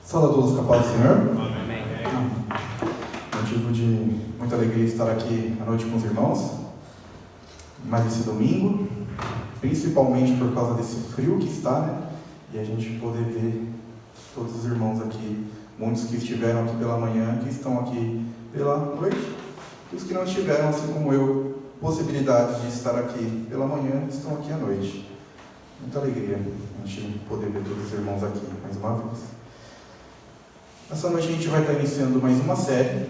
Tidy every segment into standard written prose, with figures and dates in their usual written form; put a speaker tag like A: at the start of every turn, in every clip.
A: Saúde a todos com a paz do Senhor.
B: Amém.
A: Motivo de muita alegria estar aqui à noite com os irmãos, mais esse domingo, principalmente por causa desse frio que está, né? E a gente poder ver todos os irmãos aqui, muitos que estiveram aqui pela manhã, que estão aqui pela noite, e os que não tiveram, assim como eu, possibilidade de estar aqui pela manhã, estão aqui à noite. Muita alegria a gente poder ver todos os irmãos aqui mais uma vez. Essa noite a gente vai estar iniciando mais uma série,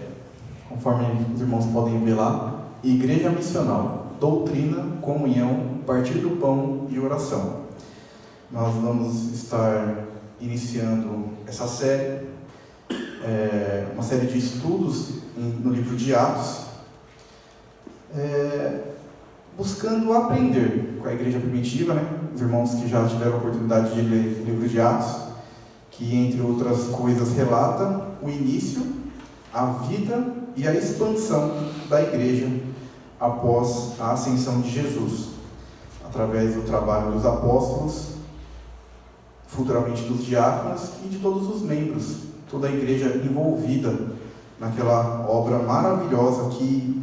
A: conforme os irmãos podem ver lá, Igreja Missional, Doutrina, Comunhão, Partir do Pão e Oração. Nós vamos estar iniciando essa série, uma série de estudos no livro de Atos, buscando aprender com a igreja primitiva, né? Os irmãos que já tiveram a oportunidade de ler o livro de Atos, que entre outras coisas relata o início, a vida e a expansão da igreja após a ascensão de Jesus, através do trabalho dos apóstolos, futuramente dos diáconos e de todos os membros, toda a igreja envolvida naquela obra maravilhosa que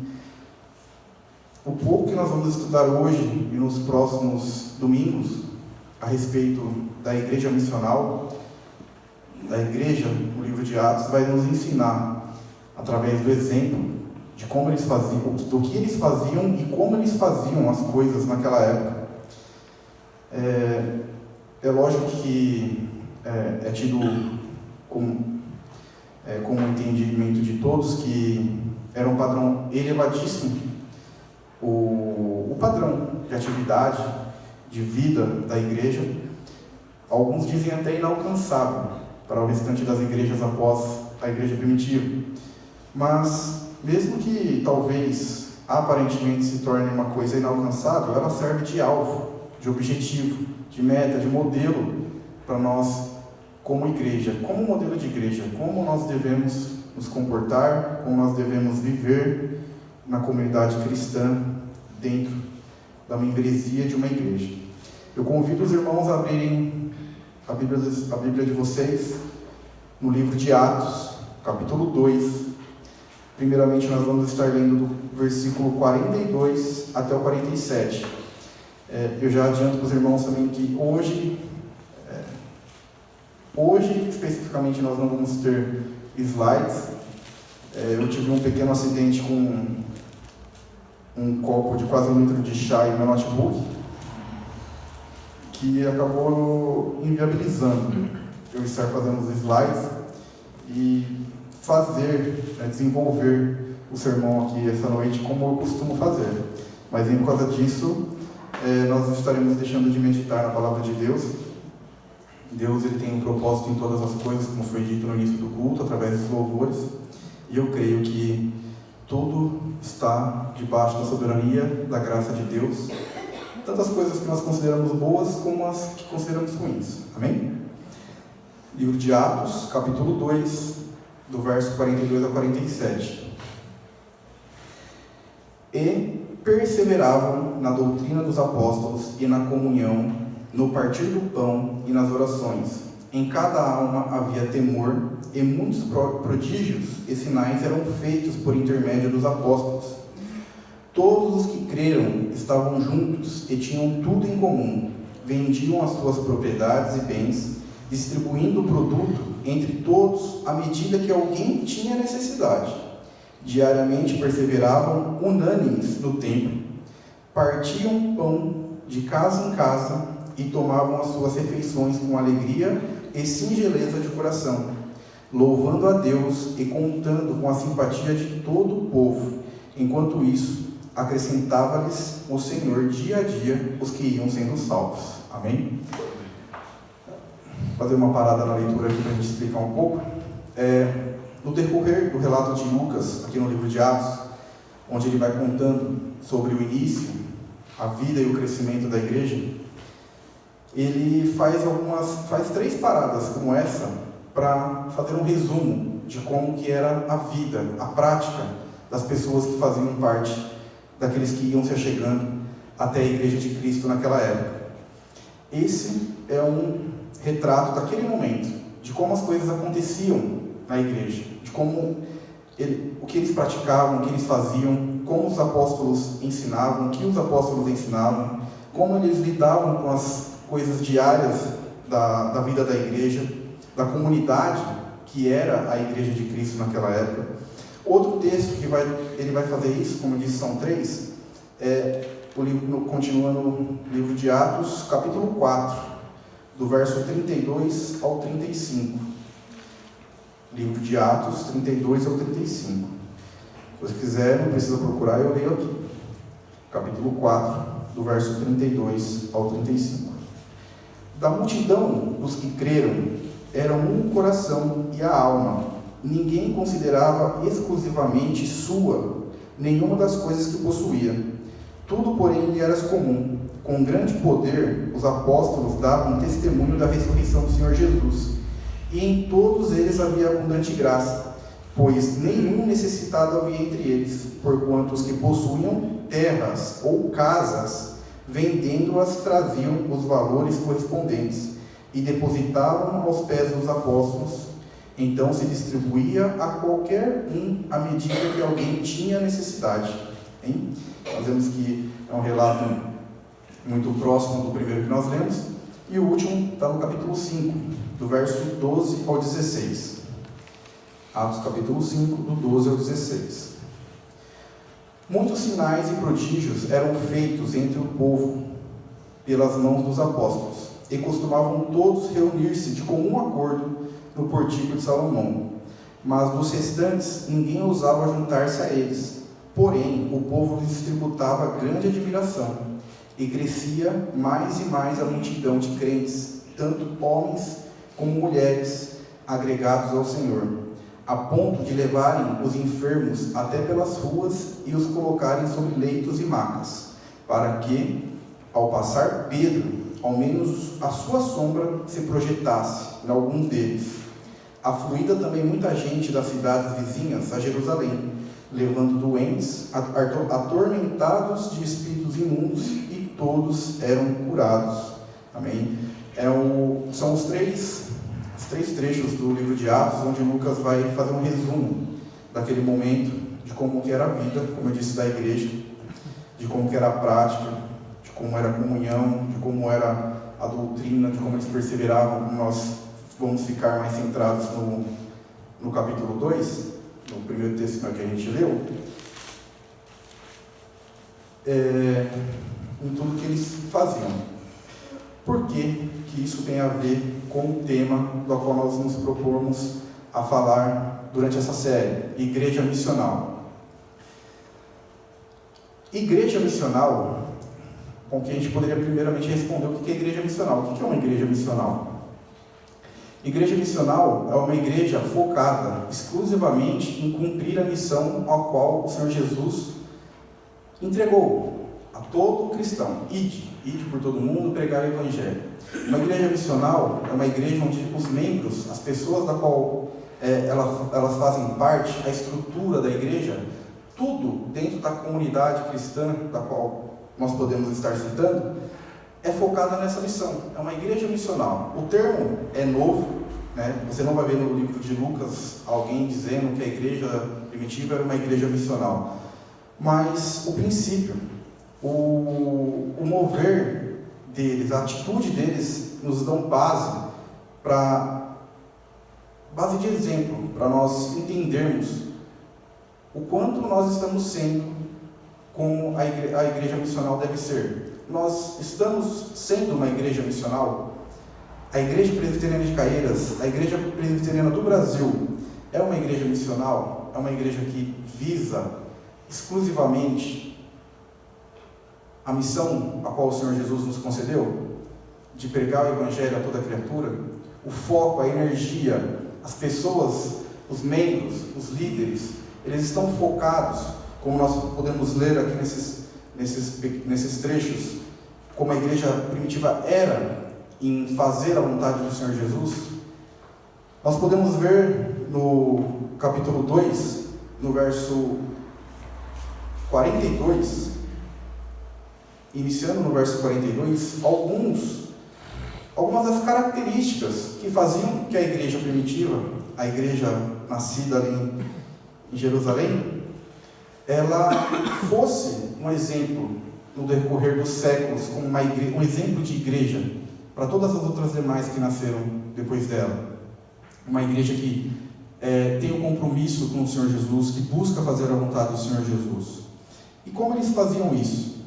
A: o pouco que nós vamos estudar hoje e nos próximos domingos a respeito da igreja missional, da igreja, no livro de Atos, vai nos ensinar, através do exemplo, de como eles faziam, do que eles faziam e como eles faziam as coisas naquela época. É lógico que é tido como entendimento de todos que era um padrão elevadíssimo, o padrão de atividade, de vida da igreja. Alguns dizem até inalcançável para o restante das igrejas após a igreja primitiva. Mas, mesmo que talvez aparentemente se torne uma coisa inalcançável, ela serve de alvo, de objetivo, de meta, de modelo para nós como igreja, como modelo de igreja, como nós devemos nos comportar, como nós devemos viver na comunidade cristã dentro da membresia de uma igreja. Eu convido os irmãos a abrirem a Bíblia de vocês no livro de Atos, capítulo 2. Primeiramente nós vamos estar lendo do versículo 42 até o 47. Eu já adianto para os irmãos também que hoje especificamente nós não vamos ter slides. Eu tive um pequeno acidente com um copo de quase 1 litro de chá em meu notebook, que acabou inviabilizando eu estar fazendo os slides e desenvolver o sermão aqui essa noite como eu costumo fazer. Mas por causa disso, nós estaremos deixando de meditar na palavra de Deus. Deus ele tem um propósito em todas as coisas, como foi dito no início do culto, através dos louvores, e eu creio que tudo está debaixo da soberania, da graça de Deus, tantas coisas que nós consideramos boas como as que consideramos ruins. Amém? Livro de Atos, capítulo 2, do verso 42 a 47. E perseveravam na doutrina dos apóstolos e na comunhão, no partir do pão e nas orações. Em cada alma havia temor, e muitos prodígios e sinais eram feitos por intermédio dos apóstolos. Todos os que creram estavam juntos e tinham tudo em comum. Vendiam as suas propriedades e bens, distribuindo o produto entre todos à medida que alguém tinha necessidade. Diariamente perseveravam unânimes no templo, partiam pão de casa em casa e tomavam as suas refeições com alegria e singeleza de coração, louvando a Deus e contando com a simpatia de todo o povo. Enquanto isso, acrescentava-lhes o Senhor dia a dia os que iam sendo salvos. Amém? Vou fazer uma parada na leitura aqui para a gente explicar um pouco. No decorrer do relato de Lucas, aqui no livro de Atos, onde ele vai contando sobre o início, a vida e o crescimento da igreja, ele faz 3 paradas como essa para fazer um resumo de como que era a vida, a prática das pessoas que faziam parte daqueles que iam se achegando até a igreja de Cristo naquela época. Esse é um retrato daquele momento, de como as coisas aconteciam na igreja, de como o que eles praticavam, o que eles faziam, como os apóstolos ensinavam, o que os apóstolos ensinavam, como eles lidavam com as coisas diárias da vida da igreja, da comunidade que era a igreja de Cristo naquela época. Outro texto que ele vai fazer isso, como eu disse, são 3, continua no livro de Atos, capítulo 4, do verso 32 ao 35. Livro de Atos, 32 ao 35. Se você quiser, não precisa procurar, eu leio aqui. Capítulo 4, do verso 32 ao 35. Da multidão dos que creram, eram um coração e a alma. Ninguém considerava exclusivamente sua nenhuma das coisas que possuía. Tudo, porém, lhe era comum. Com grande poder, os apóstolos davam testemunho da ressurreição do Senhor Jesus. E em todos eles havia abundante graça, pois nenhum necessitado havia entre eles, porquanto os que possuíam terras ou casas, vendendo-as, traziam os valores correspondentes e depositavam aos pés dos apóstolos. Então se distribuía a qualquer um à medida que alguém tinha necessidade. Hein? Nós vemos que é um relato muito próximo do primeiro que nós lemos. E o último está no capítulo 5, do verso 12 ao 16. Atos capítulo 5, do 12 ao 16. Muitos sinais e prodígios eram feitos entre o povo pelas mãos dos apóstolos, e costumavam todos reunir-se de comum acordo no portico de Salomão. Mas dos restantes ninguém ousava juntar-se a eles. Porém, o povo lhes tributava grande admiração, e crescia mais e mais a multidão de crentes, tanto homens como mulheres, agregados ao Senhor, a ponto de levarem os enfermos até pelas ruas e os colocarem sobre leitos e macas, para que, ao passar Pedro, ao menos a sua sombra se projetasse em alguns deles. Afluída também muita gente das cidades vizinhas a Jerusalém, levando doentes, atormentados de espíritos imundos, e todos eram curados. Amém? São os três trechos do livro de Atos, onde Lucas vai fazer um resumo daquele momento, de como que era a vida, como eu disse, da igreja, de como que era a prática, de como era a comunhão, de como era a doutrina, de como eles perseveravam, como nós vamos ficar mais centrados no capítulo 2, no primeiro texto que a gente leu, em tudo que eles faziam. Por que isso tem a ver com o tema do qual nós nos propomos a falar durante essa série, Igreja Missional? Igreja Missional, com que a gente poderia primeiramente responder o que é igreja missional. O que é uma igreja missional? Igreja missional é uma igreja focada exclusivamente em cumprir a missão a qual o Senhor Jesus entregou a todo cristão. Ide por todo mundo, pregar o Evangelho. Uma igreja missional é uma igreja onde os membros, as pessoas da qual elas fazem parte, a estrutura da igreja, tudo dentro da comunidade cristã da qual nós podemos estar citando, é focada nessa missão. É uma igreja missional. O termo é novo, né? Você não vai ver no livro de Lucas alguém dizendo que a igreja primitiva era uma igreja missional. Mas o princípio, o mover deles, a atitude deles nos dão base de exemplo, para nós entendermos o quanto nós estamos sendo como a igreja missional deve ser. Nós estamos sendo uma igreja missional. A Igreja Presbiteriana de Caieiras, a Igreja Presbiteriana do Brasil, é uma igreja missional? É uma igreja que visa exclusivamente a missão a qual o Senhor Jesus nos concedeu, de pregar o Evangelho a toda criatura? O foco, a energia, as pessoas, os membros, os líderes, eles estão focados, como nós podemos ler aqui nesses trechos, como a igreja primitiva era em fazer a vontade do Senhor Jesus? Nós podemos ver no capítulo 2, no verso 42, iniciando no verso 42, alguns algumas das características que faziam que a igreja primitiva, a igreja nascida ali em Jerusalém, ela fosse um exemplo no decorrer dos séculos, como um exemplo de igreja para todas as outras demais que nasceram depois dela. Uma igreja que tem um compromisso com o Senhor Jesus, que busca fazer a vontade do Senhor Jesus. E como eles faziam isso?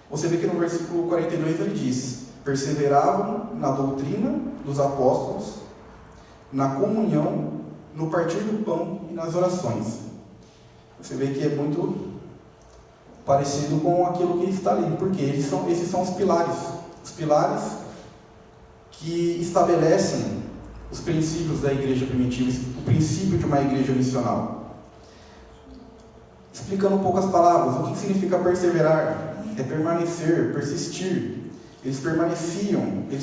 A: Você vê que no versículo 42 ele diz: perseveravam na doutrina dos apóstolos, na comunhão, no partir do pão e nas orações. Você vê que é muito parecido com aquilo que está ali, porque esses são os pilares que estabelecem os princípios da igreja primitiva, o princípio de uma igreja missional. Explicando um pouco as palavras, o que significa perseverar? É permanecer, persistir. Eles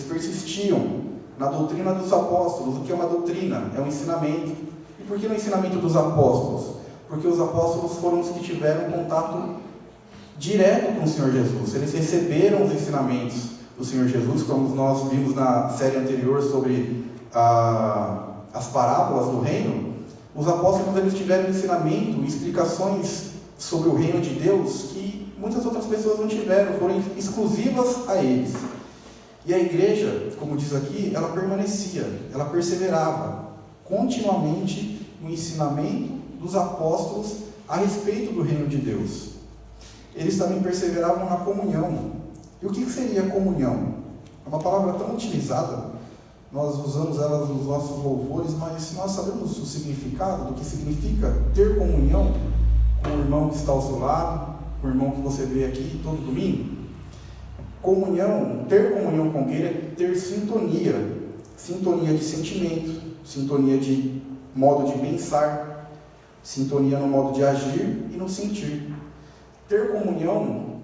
A: persistiam na doutrina dos apóstolos. O que é uma doutrina? É um ensinamento. E por que no ensinamento dos apóstolos? Porque os apóstolos foram os que tiveram contato direto com o Senhor Jesus. Eles receberam os ensinamentos do Senhor Jesus, como nós vimos na série anterior sobre as parábolas do reino. Os apóstolos eles tiveram ensinamento e explicações sobre o reino de Deus que muitas outras pessoas não tiveram, foram exclusivas a eles. E a igreja, como diz aqui, ela permanecia, ela perseverava continuamente no ensinamento dos apóstolos a respeito do reino de Deus. Eles também perseveravam na comunhão. E o que seria comunhão? É uma palavra tão utilizada, nós usamos ela nos nossos louvores, mas nós sabemos o significado do que significa ter comunhão com o irmão que está ao seu lado, com o irmão que você vê aqui todo domingo. Ter comunhão com ele é ter sintonia de sentimento, sintonia de modo de pensar, sintonia no modo de agir e no sentir. Ter comunhão,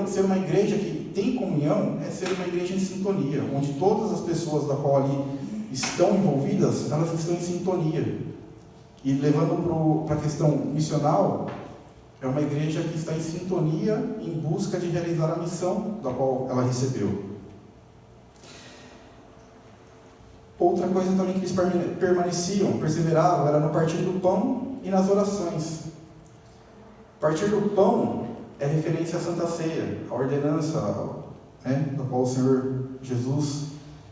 A: ser uma igreja que tem comunhão, é ser uma igreja em sintonia, onde todas as pessoas da qual ali estão envolvidas, elas estão em sintonia. E levando para a questão missional, é uma igreja que está em sintonia em busca de realizar a missão da qual ela recebeu. Outra coisa também que eles perseveravam, era no partir do pão e nas orações. Partir do pão é referência à Santa Ceia, a ordenança da qual o Senhor Jesus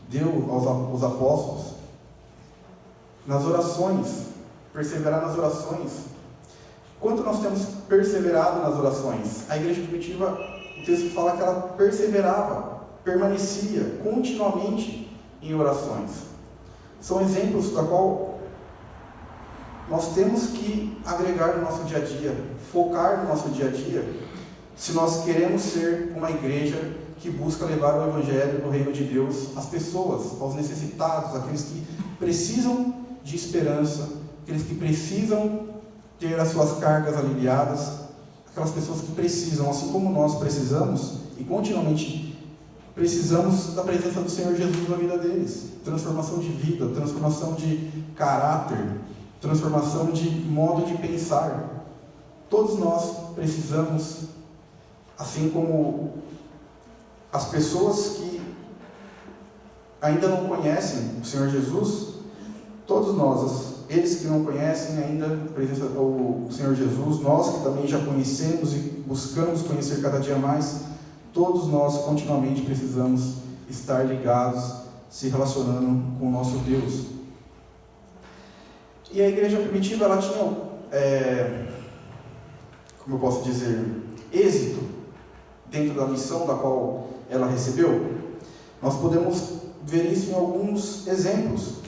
A: deu aos apóstolos. Nas orações, perseverar nas orações. Quanto nós temos perseverado nas orações? A igreja primitiva, o texto fala que ela perseverava, permanecia continuamente em orações. São exemplos da qual nós temos que agregar no nosso dia a dia, focar no nosso dia a dia, se nós queremos ser uma igreja que busca levar o Evangelho do Reino de Deus às pessoas, aos necessitados, aqueles que precisam de esperança, aqueles que precisam ter as suas cargas aliviadas, aquelas pessoas que precisam, assim como nós precisamos, e continuamente precisamos da presença do Senhor Jesus na vida deles. Transformação de vida, transformação de caráter, transformação de modo de pensar. Todos nós precisamos, assim como as pessoas que ainda não conhecem o Senhor Jesus, todos nós, eles que não conhecem ainda a presença do Senhor Jesus, nós que também já conhecemos e buscamos conhecer cada dia mais, todos nós continuamente precisamos estar ligados, se relacionando com o nosso Deus. E a igreja primitiva, ela tinha, como eu posso dizer, êxito dentro da missão da qual ela recebeu. Nós podemos ver isso em alguns exemplos,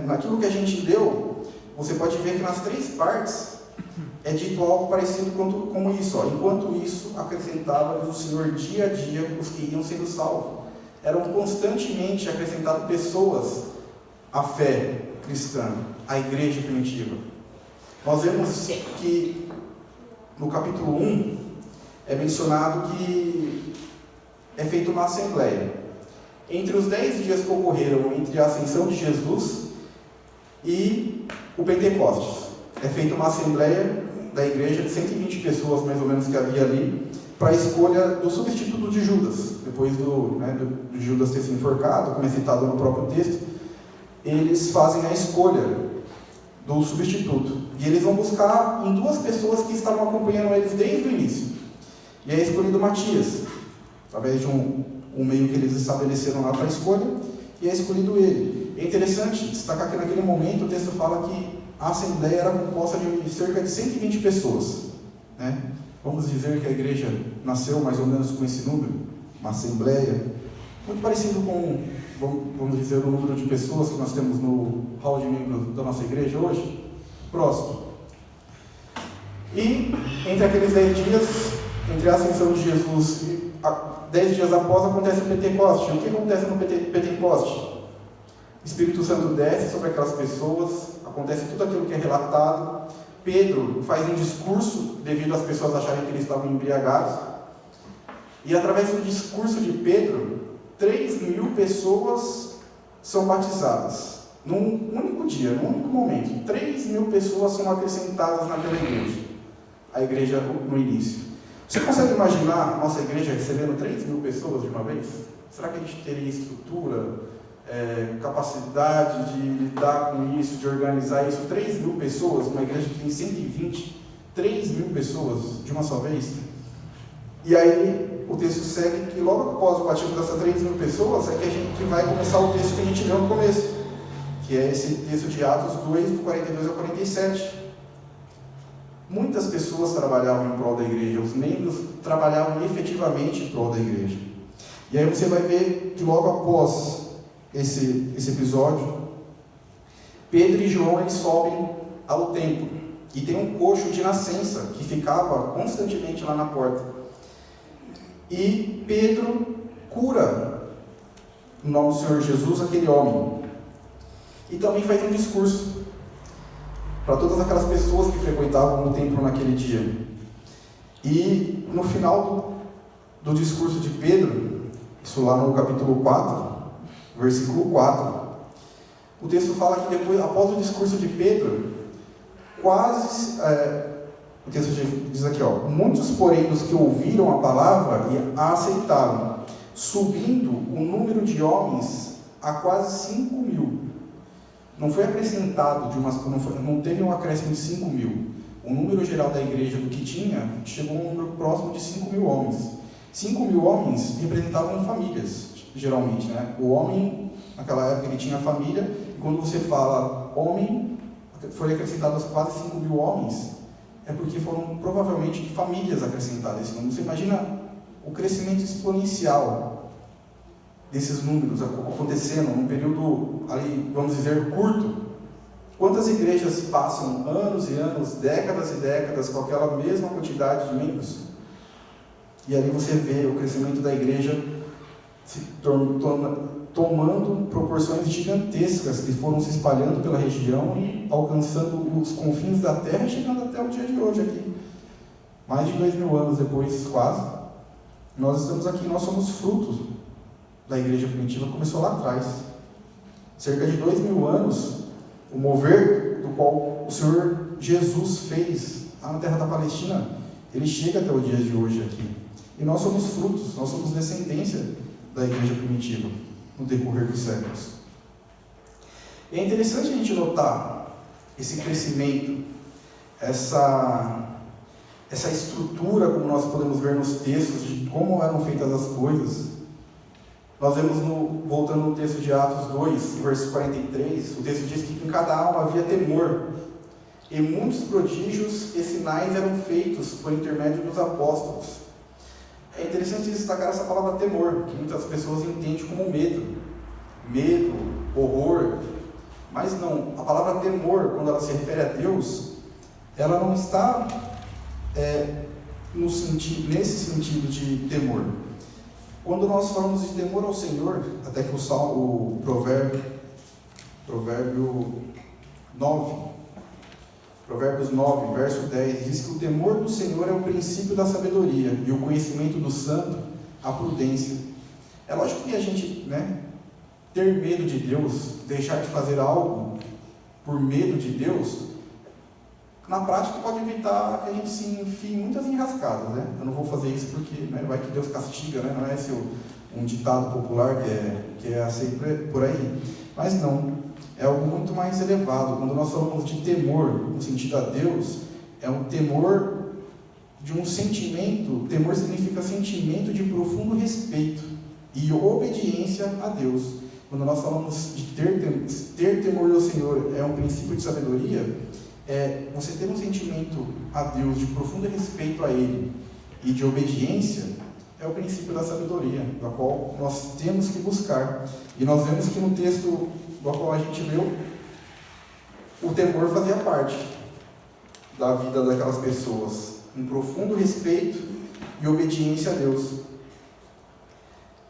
A: Naquilo que a gente leu, você pode ver que nas 3 partes é dito algo parecido como isso. Enquanto isso, acrescentava o Senhor dia a dia os que iam sendo salvos. Eram constantemente acrescentadas pessoas à fé cristã, à igreja primitiva. Nós vemos que no capítulo 1 é mencionado que é feita uma assembleia. Entre os 10 dias que ocorreram entre a ascensão de Jesus e o Pentecostes, é feita uma assembleia da igreja de 120 pessoas, mais ou menos, que havia ali, para a escolha do substituto de Judas. Depois de Judas ter sido enforcado, como é citado no próprio texto, eles fazem a escolha do substituto. E eles vão buscar em duas pessoas que estavam acompanhando eles desde o início. E é escolhido Matias, através de um meio que eles estabeleceram lá para a escolha, e é escolhido ele. É interessante destacar que naquele momento o texto fala que a assembleia era composta de cerca de 120 pessoas, né? Vamos dizer que a igreja nasceu mais ou menos com esse número, uma assembleia, muito parecido com, vamos dizer, o número de pessoas que nós temos no hall de membros da nossa igreja hoje, próximo. E entre aqueles 10 dias, entre a ascensão de Jesus e 10 dias após, acontece o Pentecoste. O que acontece no Pentecoste? O Espírito Santo desce sobre aquelas pessoas, acontece tudo aquilo que é relatado. Pedro faz um discurso, devido às pessoas acharem que eles estavam embriagados. E através do discurso de Pedro, 3.000 pessoas são batizadas. Num único dia, num único momento. 3.000 pessoas são acrescentadas naquela igreja. A igreja no início. Você consegue imaginar a nossa igreja recebendo 3.000 pessoas de uma vez? Será que a gente teria estrutura, capacidade de lidar com isso, de organizar isso? 3.000 pessoas, uma igreja que tem 120, 3.000 pessoas de uma só vez? E aí o texto segue que logo após o batismo dessas 3.000 pessoas é que a gente vai começar o texto que a gente leu no começo, que é esse texto de Atos 2, do 42 ao 47. Muitas pessoas trabalhavam em prol da igreja, os membros trabalhavam efetivamente em prol da igreja. E aí você vai ver que logo após esse episódio, Pedro e João eles sobem ao templo, e tem um coxo de nascença que ficava constantemente lá na porta. E Pedro cura, no nome do Senhor Jesus, aquele homem. E também faz um discurso para todas aquelas pessoas que frequentavam o templo naquele dia. E no final do discurso de Pedro, isso lá no capítulo 4, versículo 4, o texto fala que depois, após o discurso de Pedro, o texto diz aqui, muitos, porém, dos que ouviram a palavra e a aceitaram, subindo o número de homens a quase 5.000. Não foi acrescentado, não teve um acréscimo de 5.000. O número geral da igreja do que tinha, chegou a um número próximo de 5.000 homens. 5.000 homens representavam famílias, geralmente, né? O homem, naquela época, ele tinha família, e quando você fala homem, foi acrescentado quase 5.000 homens, é porque foram provavelmente famílias acrescentadas. Você imagina o crescimento exponencial desses números acontecendo num período, ali, vamos dizer, curto. Quantas igrejas passam anos e anos, décadas e décadas, com aquela mesma quantidade de membros? E ali você vê o crescimento da igreja se tomando proporções gigantescas, que foram se espalhando pela região e alcançando os confins da terra, chegando até o dia de hoje aqui. Mais de 2.000 anos depois, quase, nós estamos aqui, nós somos frutos da igreja primitiva, começou lá atrás. Cerca de 2.000 anos, o mover do qual o Senhor Jesus fez lá na terra da Palestina, ele chega até o dia de hoje aqui. E nós somos frutos, nós somos descendência da igreja primitiva no decorrer dos séculos. E é interessante a gente notar esse crescimento, essa estrutura, como nós podemos ver nos textos, de como eram feitas as coisas. Nós vemos, voltando no texto de Atos 2, verso 43, o texto diz que em cada alma havia temor, e muitos prodígios e sinais eram feitos por intermédio dos apóstolos. É interessante destacar essa palavra temor, que muitas pessoas entendem como medo, horror, mas não, a palavra temor, quando ela se refere a Deus, ela não está nesse sentido de temor. Quando nós falamos de temor ao Senhor, até que o Provérbios 9, verso 10, diz que o temor do Senhor é o princípio da sabedoria, e o conhecimento do santo, a prudência. É lógico que a gente, ter medo de Deus, deixar de fazer algo por medo de Deus, na prática pode evitar que a gente se enfie em muitas enrascadas, né? Eu não vou fazer isso porque, né, vai que Deus castiga, né? Não é esse um ditado popular que é assim por aí. Mas não, é algo muito mais elevado. Quando nós falamos de temor, no sentido a Deus, é um temor de um sentimento. Temor significa sentimento de profundo respeito e obediência a Deus. Quando nós falamos de ter temor do Senhor, é um princípio de sabedoria, você ter um sentimento a Deus de profundo respeito a Ele e de obediência, é o princípio da sabedoria, da qual nós temos que buscar. E nós vemos que no texto do qual a gente leu, o temor fazia parte da vida daquelas pessoas, um profundo respeito e obediência a Deus.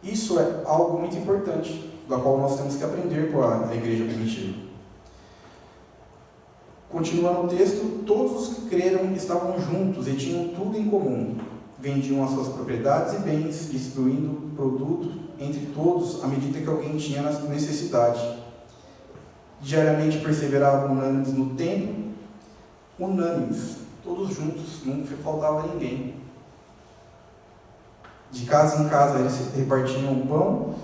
A: Isso é algo muito importante, da qual nós temos que aprender com a igreja primitiva. Continuando o texto, todos os que creram estavam juntos e tinham tudo em comum. Vendiam as suas propriedades e bens, distribuindo o produto entre todos à medida que alguém tinha necessidade. Diariamente perseveravam unânimes no templo, unânimes, todos juntos, não faltava ninguém. De casa em casa eles repartiam o pão,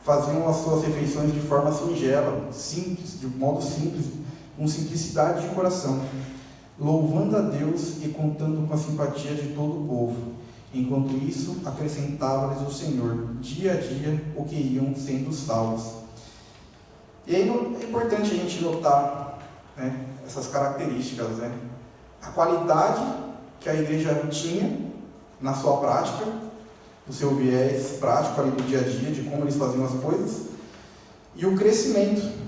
A: faziam as suas refeições de forma singela, simples, de modo simples, com simplicidade de coração, louvando a Deus e contando com a simpatia de todo o povo. Enquanto isso, acrescentava-lhes o Senhor, dia a dia, o que iam sendo salvos. E aí é importante a gente notar, né, essas características, né? A qualidade que a igreja tinha na sua prática, o seu viés prático ali do dia a dia, de como eles faziam as coisas, e o crescimento,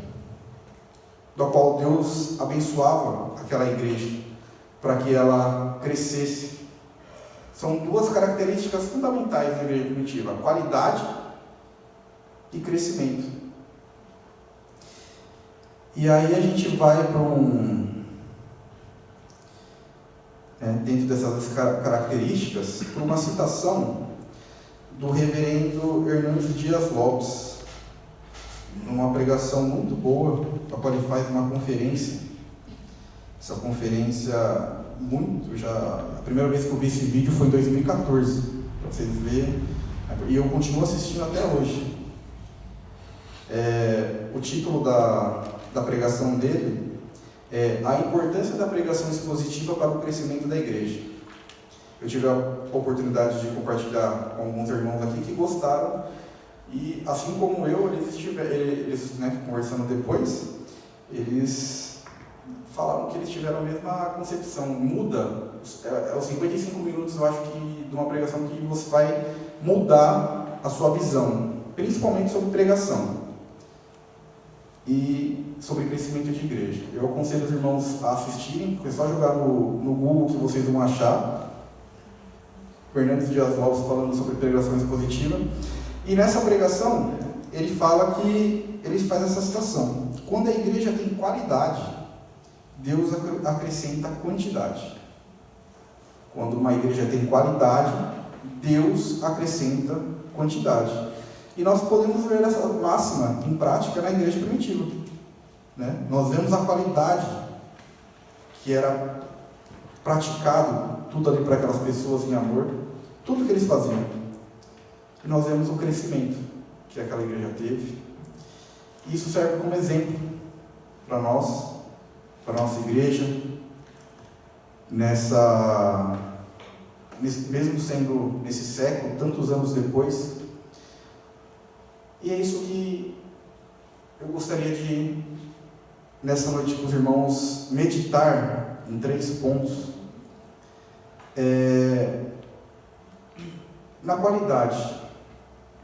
A: do qual Deus abençoava aquela igreja, para que ela crescesse. São duas características fundamentais da igreja primitiva: qualidade e crescimento. E aí a gente vai para dentro dessas características, para uma citação do reverendo Hernandes Dias Lopes, numa pregação muito boa, a qual ele faz uma conferência. Essa conferência, a primeira vez que eu vi esse vídeo foi em 2014, para vocês verem, e eu continuo assistindo até hoje. O título da pregação dele é A Importância da Pregação Expositiva para o Crescimento da Igreja. Eu tive a oportunidade de compartilhar com alguns irmãos aqui que gostaram, e assim como eu, eles conversando depois, eles falaram que eles tiveram a mesma concepção. Muda, os 55 minutos, eu acho que de uma pregação que você vai mudar a sua visão, principalmente sobre pregação e sobre crescimento de igreja. Eu aconselho os irmãos a assistirem, é só jogar no Google que vocês vão achar. Hernandes Dias Lopes falando sobre pregação expositiva. E nessa pregação, ele fala que, ele faz essa citação: quando a igreja tem qualidade, Deus acrescenta quantidade. Quando uma igreja tem qualidade, Deus acrescenta quantidade. E nós podemos ver essa máxima em prática na igreja primitiva, né? Nós vemos a qualidade que era praticado, tudo ali para aquelas pessoas em amor, tudo que eles faziam. E nós vemos o crescimento que aquela igreja teve. E isso serve como exemplo para nós, para a nossa igreja, mesmo sendo nesse século, tantos anos depois. E é isso que eu gostaria de, nessa noite com os irmãos, meditar em 3 pontos. Na qualidade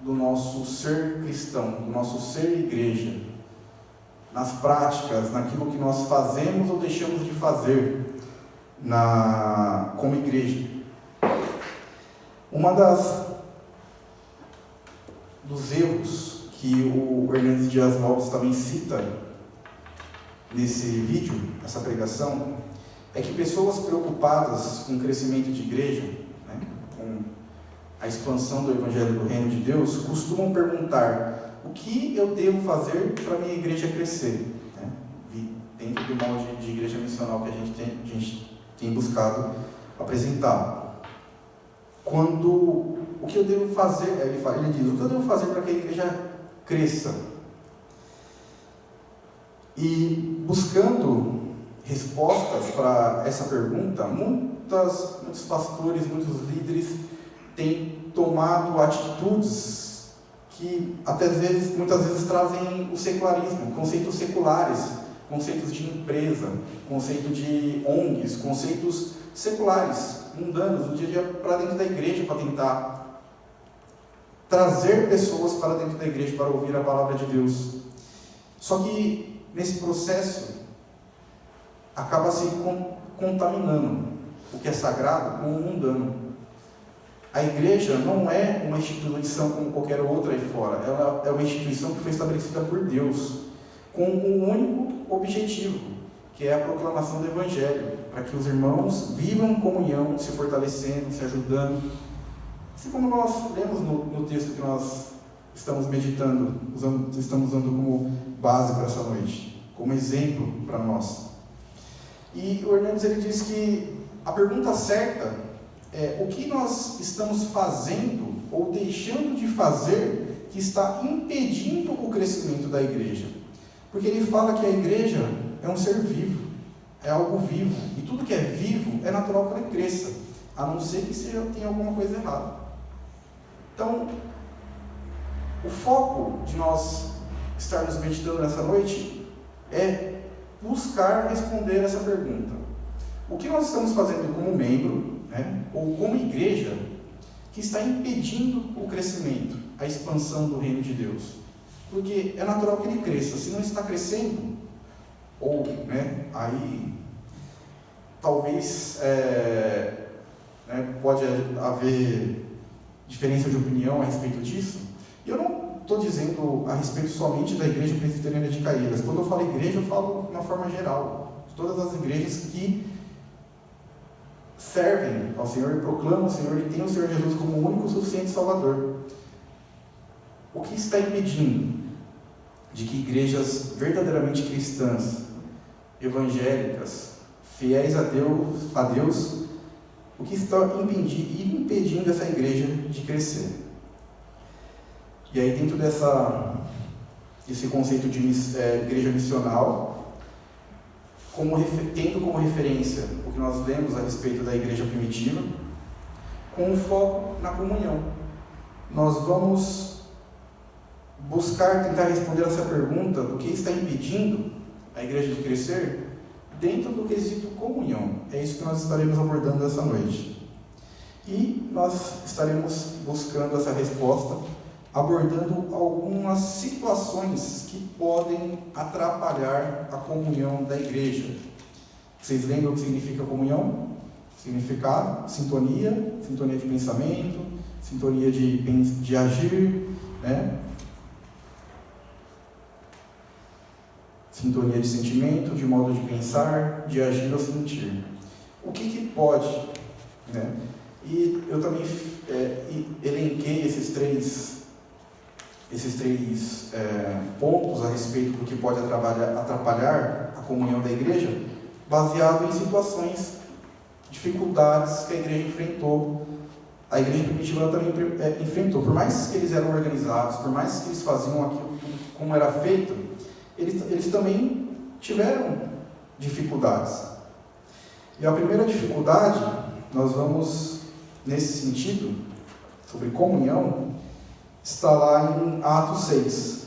A: do nosso ser cristão, do nosso ser igreja, nas práticas, naquilo que nós fazemos ou deixamos de fazer como igreja. Dos erros que o Hernandes Dias Lopes também cita nesse vídeo, essa pregação, é que pessoas preocupadas com o crescimento de igreja, né, com a expansão do Evangelho do Reino de Deus, costumam perguntar: o que eu devo fazer para a minha igreja crescer? Né? dentro do molde de igreja missional que a gente tem buscado apresentar. O que eu devo fazer, ele diz, o que eu devo fazer para que a igreja cresça? E buscando respostas para essa pergunta, muitos pastores, muitos líderes têm tomado atitudes que muitas vezes trazem o secularismo, conceitos seculares, conceitos de empresa, conceito de ONGs, conceitos seculares, mundanos, do dia a dia para dentro da igreja, para tentar trazer pessoas para dentro da igreja para ouvir a palavra de Deus. Só que nesse processo acaba se contaminando o que é sagrado com o mundano. A igreja não é uma instituição como qualquer outra aí fora, ela é uma instituição que foi estabelecida por Deus, com um único objetivo, que é a proclamação do Evangelho, para que os irmãos vivam em comunhão, se fortalecendo, se ajudando. Assim como nós lemos no texto que nós estamos meditando, estamos usando como base para essa noite, como exemplo para nós. E o Hernandes ele diz que a pergunta certa é o que nós estamos fazendo ou deixando de fazer que está impedindo o crescimento da igreja. Porque ele fala que a igreja é um ser vivo, é algo vivo, e tudo que é vivo é natural que ele cresça, a não ser que tenha alguma coisa errada. Então, o foco de nós estarmos meditando nessa noite é buscar responder essa pergunta. O que nós estamos fazendo como membro, ou como igreja, que está impedindo o crescimento, a expansão do reino de Deus? Porque é natural que ele cresça. Se não está crescendo, aí talvez pode haver diferença de opinião a respeito disso. E eu não estou dizendo a respeito somente da Igreja Presbiteriana de Caíras. Quando eu falo igreja, eu falo de uma forma geral. De todas as igrejas que servem ao Senhor e proclamam o Senhor e têm o Senhor Jesus como o único suficiente Salvador. O que está impedindo de que igrejas verdadeiramente cristãs, evangélicas, fiéis a Deus, o que está impedindo essa igreja de crescer? E aí, dentro desse conceito de igreja missional, tendo como referência o que nós lemos a respeito da igreja primitiva, com um foco na comunhão, nós vamos tentar responder essa pergunta do que está impedindo a igreja de crescer dentro do quesito comunhão. É isso que nós estaremos abordando essa noite. E nós estaremos buscando essa resposta, abordando algumas situações que podem atrapalhar a comunhão da igreja. Vocês lembram o que significa comunhão? Significado: sintonia de pensamento, sintonia de agir, sintonia de sentimento, de modo de pensar, de agir ou sentir. O que pode, E eu também elenquei esses três pontos a respeito do que pode atrapalhar a comunhão da igreja, baseado em situações, dificuldades que a igreja enfrentou. A igreja primitiva também enfrentou. Por mais que eles eram organizados, por mais que eles faziam aquilo como era feito, eles também tiveram dificuldades. E a primeira dificuldade, nós vamos, nesse sentido, sobre comunhão, está lá em Atos 6.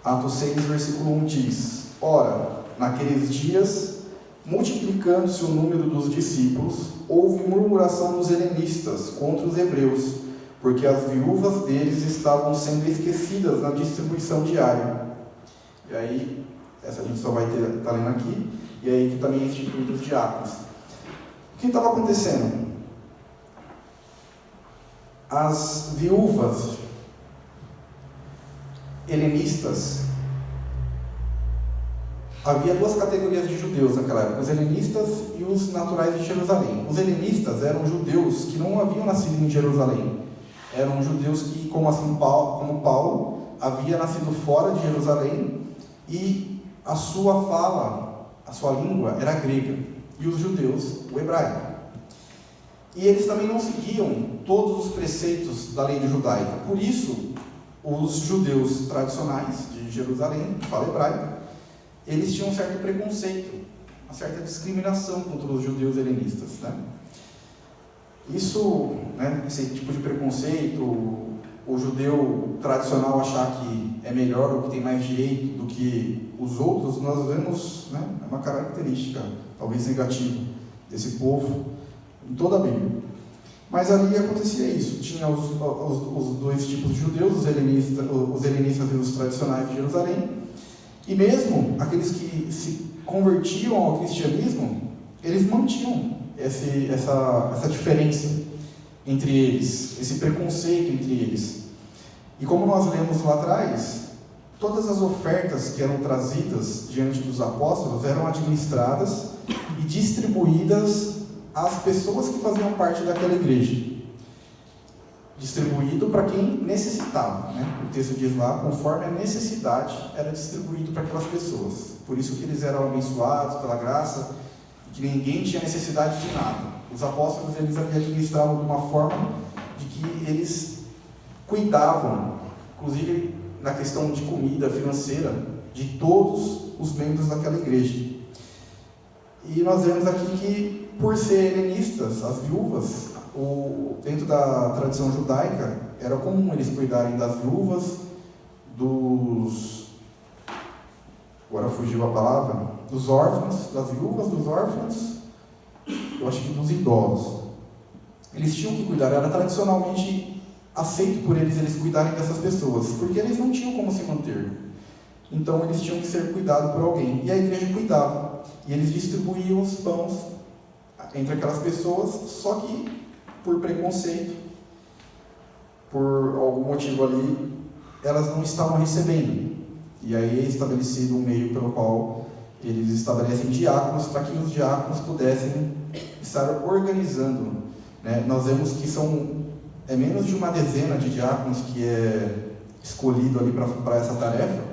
A: Atos 6, versículo 1 diz: Ora, naqueles dias, multiplicando-se o número dos discípulos, houve murmuração dos helenistas contra os hebreus, porque as viúvas deles estavam sendo esquecidas na distribuição diária. E aí, essa a gente só vai estar lendo aqui, e aí que também é instituído os diáconos. O que estava acontecendo? As viúvas helenistas, havia duas categorias de judeus naquela época: os helenistas e os naturais de Jerusalém. Os helenistas eram judeus que não haviam nascido em Jerusalém, eram judeus que, como Paulo, havia nascido fora de Jerusalém, e a sua fala, a sua língua era grega, e os judeus, o hebraico. E eles também não seguiam todos os preceitos da lei judaica. Por isso, os judeus tradicionais de Jerusalém, que falam hebraico, eles tinham um certo preconceito, uma certa discriminação contra os judeus helenistas, né? Isso, né, esse tipo de preconceito, o judeu tradicional achar que é melhor ou que tem mais direito do que os outros, nós vemos, né, é uma característica, talvez negativa, desse povo em toda a Bíblia. Mas ali acontecia isso, tinha os dois tipos de judeus, os helenistas e os tradicionais de Jerusalém, e mesmo aqueles que se convertiam ao cristianismo, eles mantinham essa diferença entre eles, esse preconceito entre eles. E como nós lemos lá atrás, todas as ofertas que eram trazidas diante dos apóstolos eram administradas e distribuídas às pessoas que faziam parte daquela igreja. Distribuído para quem necessitava, né? O texto diz lá, conforme a necessidade, era distribuído para aquelas pessoas. Por isso que eles eram abençoados pela graça, que ninguém tinha necessidade de nada. Os apóstolos, eles administravam de uma forma de que eles cuidavam, inclusive na questão de comida financeira, de todos os membros daquela igreja. E nós vemos aqui que, por ser helenistas, as viúvas, dentro da tradição judaica, era comum eles cuidarem das viúvas, agora fugiu a palavra, dos órfãos, das viúvas, dos órfãos, eu acho que dos idosos. Eles tinham que cuidar, era tradicionalmente aceito por eles cuidarem dessas pessoas, porque eles não tinham como se manter. Então eles tinham que ser cuidados por alguém, e a igreja cuidava, e eles distribuíam os pães entre aquelas pessoas, só que por preconceito, por algum motivo ali, elas não estavam recebendo. E aí é estabelecido um meio pelo qual eles estabelecem diáconos, para que os diáconos pudessem estar organizando, né? Nós vemos que é menos de uma dezena de diáconos que é escolhido ali para essa tarefa,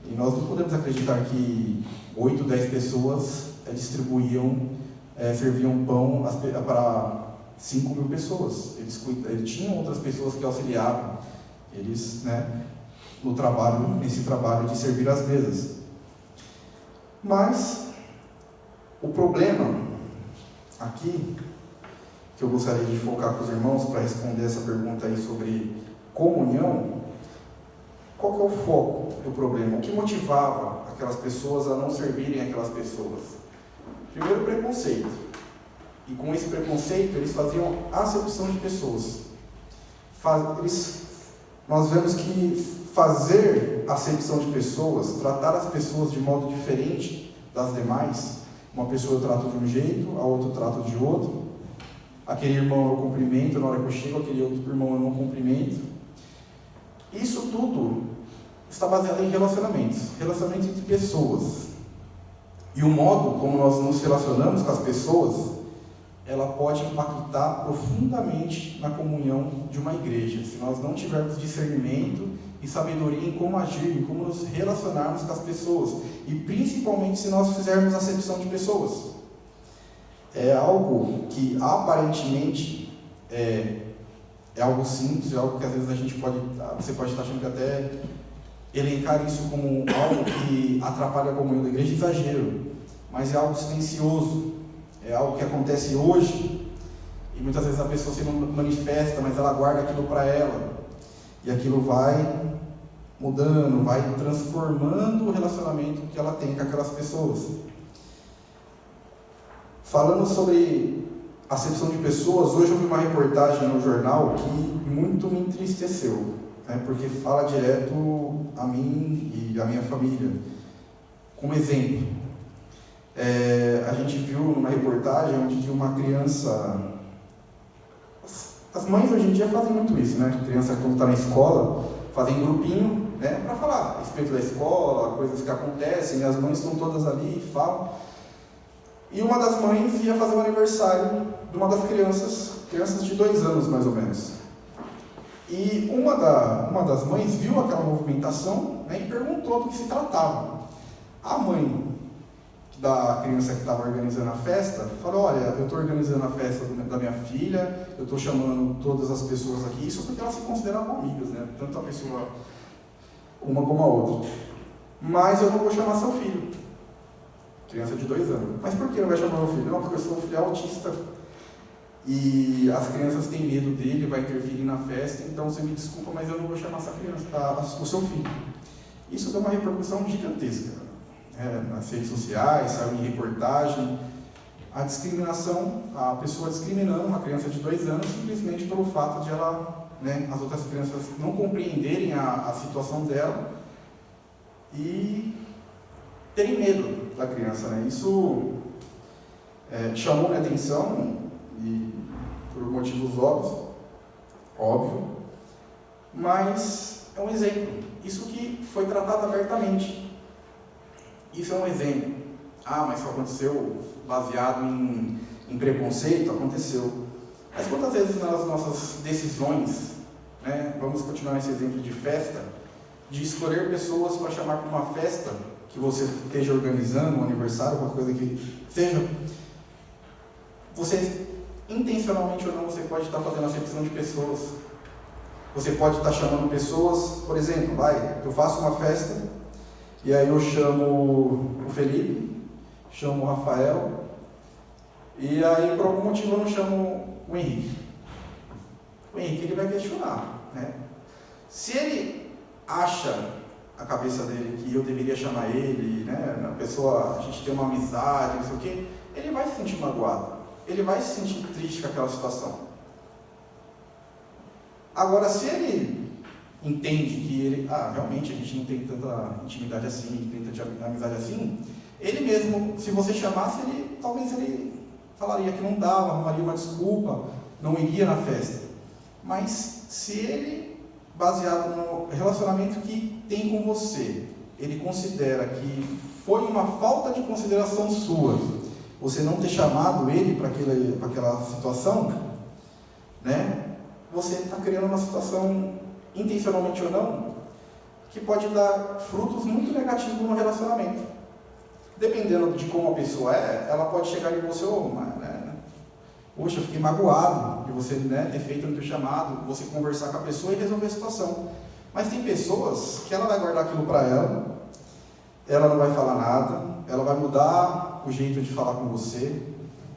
A: e nós não podemos acreditar que 8, 10 pessoas serviam pão para 5.000 pessoas. Eles tinham outras pessoas que auxiliavam eles, né, nesse trabalho de servir as mesas. Mas o problema aqui, que eu gostaria de focar com os irmãos para responder essa pergunta aí sobre comunhão, qual que é o foco do problema? O que motivava aquelas pessoas a não servirem aquelas pessoas? Primeiro, preconceito. E com esse preconceito, eles faziam acepção de pessoas. Nós vemos que fazer acepção de pessoas, tratar as pessoas de modo diferente das demais, uma pessoa eu trato de um jeito, a outra eu trato de outro, aquele irmão eu cumprimento, na hora que eu chego, aquele outro irmão eu não cumprimento. Isso tudo está baseado em relacionamentos entre pessoas. E o modo como nós nos relacionamos com as pessoas, ela pode impactar profundamente na comunhão de uma igreja, se nós não tivermos discernimento e sabedoria em como agir, em como nos relacionarmos com as pessoas, e principalmente se nós fizermos acepção de pessoas. É algo que aparentemente é algo simples, é algo que às vezes você pode estar achando que até elencar isso como algo que atrapalha a comunhão da igreja, exagero, mas é algo silencioso. É algo que acontece hoje, e muitas vezes a pessoa se não manifesta, mas ela guarda aquilo para ela, e aquilo vai mudando, vai transformando o relacionamento que ela tem com aquelas pessoas. Falando sobre acepção de pessoas, hoje eu vi uma reportagem no jornal que muito me entristeceu, né, porque fala direto a mim e a minha família. Como exemplo, a gente viu numa reportagem onde tinha uma criança. As mães hoje em dia fazem muito isso, né? A criança, quando está na escola, fazem grupinho, né, para falar a respeito da escola, coisas que acontecem, e as mães estão todas ali e falam. E uma das mães ia fazer o aniversário de uma das crianças de 2 anos mais ou menos. E uma das mães viu aquela movimentação, né, e perguntou do que se tratava. A mãe da criança que estava organizando a festa falou: olha, eu estou organizando a festa da minha filha, eu estou chamando todas as pessoas aqui, isso porque elas se consideravam amigas, né? Tanto a pessoa, uma como a outra. Mas eu não vou chamar seu filho. Criança de 2 anos. Mas por que não vai chamar meu filho? Não, porque eu sou um filho autista. E as crianças têm medo dele, vai interferir na festa, então você me desculpa, mas eu não vou chamar essa criança, o seu filho. Isso deu uma repercussão gigantesca. Nas redes sociais, saiu em reportagem. A discriminação, a pessoa discriminando uma criança de 2 anos simplesmente pelo fato de ela, as outras crianças não compreenderem a situação dela e terem medo da criança, né? Isso chamou minha atenção, e por motivos óbvio, mas é um exemplo. Isso que foi tratado abertamente. Isso é um exemplo. Mas isso aconteceu baseado em preconceito? Aconteceu. Mas quantas vezes nas nossas decisões, vamos continuar nesse exemplo de festa, de escolher pessoas para chamar para uma festa que você esteja organizando, um aniversário, qualquer coisa que seja, você, intencionalmente ou não, você pode estar fazendo acepção de pessoas. Você pode estar chamando pessoas, por exemplo, eu faço uma festa, e aí eu chamo o Felipe, chamo o Rafael, e aí por algum motivo eu não chamo o Henrique. O Henrique, ele vai questionar, Se ele acha a cabeça dele que eu deveria chamar ele, a gente tem uma amizade, não sei o quê, ele vai se sentir magoado, ele vai se sentir triste com aquela situação. Agora, se ele entende que ele, realmente a gente não tem tanta intimidade assim, tanta amizade assim, ele mesmo, se você chamasse, talvez ele falaria que não dava, arrumaria uma desculpa, não iria na festa. Mas se ele, baseado no relacionamento que tem com você, ele considera que foi uma falta de consideração sua, você não ter chamado ele para aquela situação, você está criando uma situação, intencionalmente ou não, que pode dar frutos muito negativos no relacionamento. Dependendo de como a pessoa ela pode chegar em você: poxa, eu fiquei magoado de você ter feito no teu chamado, você conversar com a pessoa e resolver a situação. Mas tem pessoas que ela vai guardar aquilo para ela não vai falar nada, ela vai mudar o jeito de falar com você,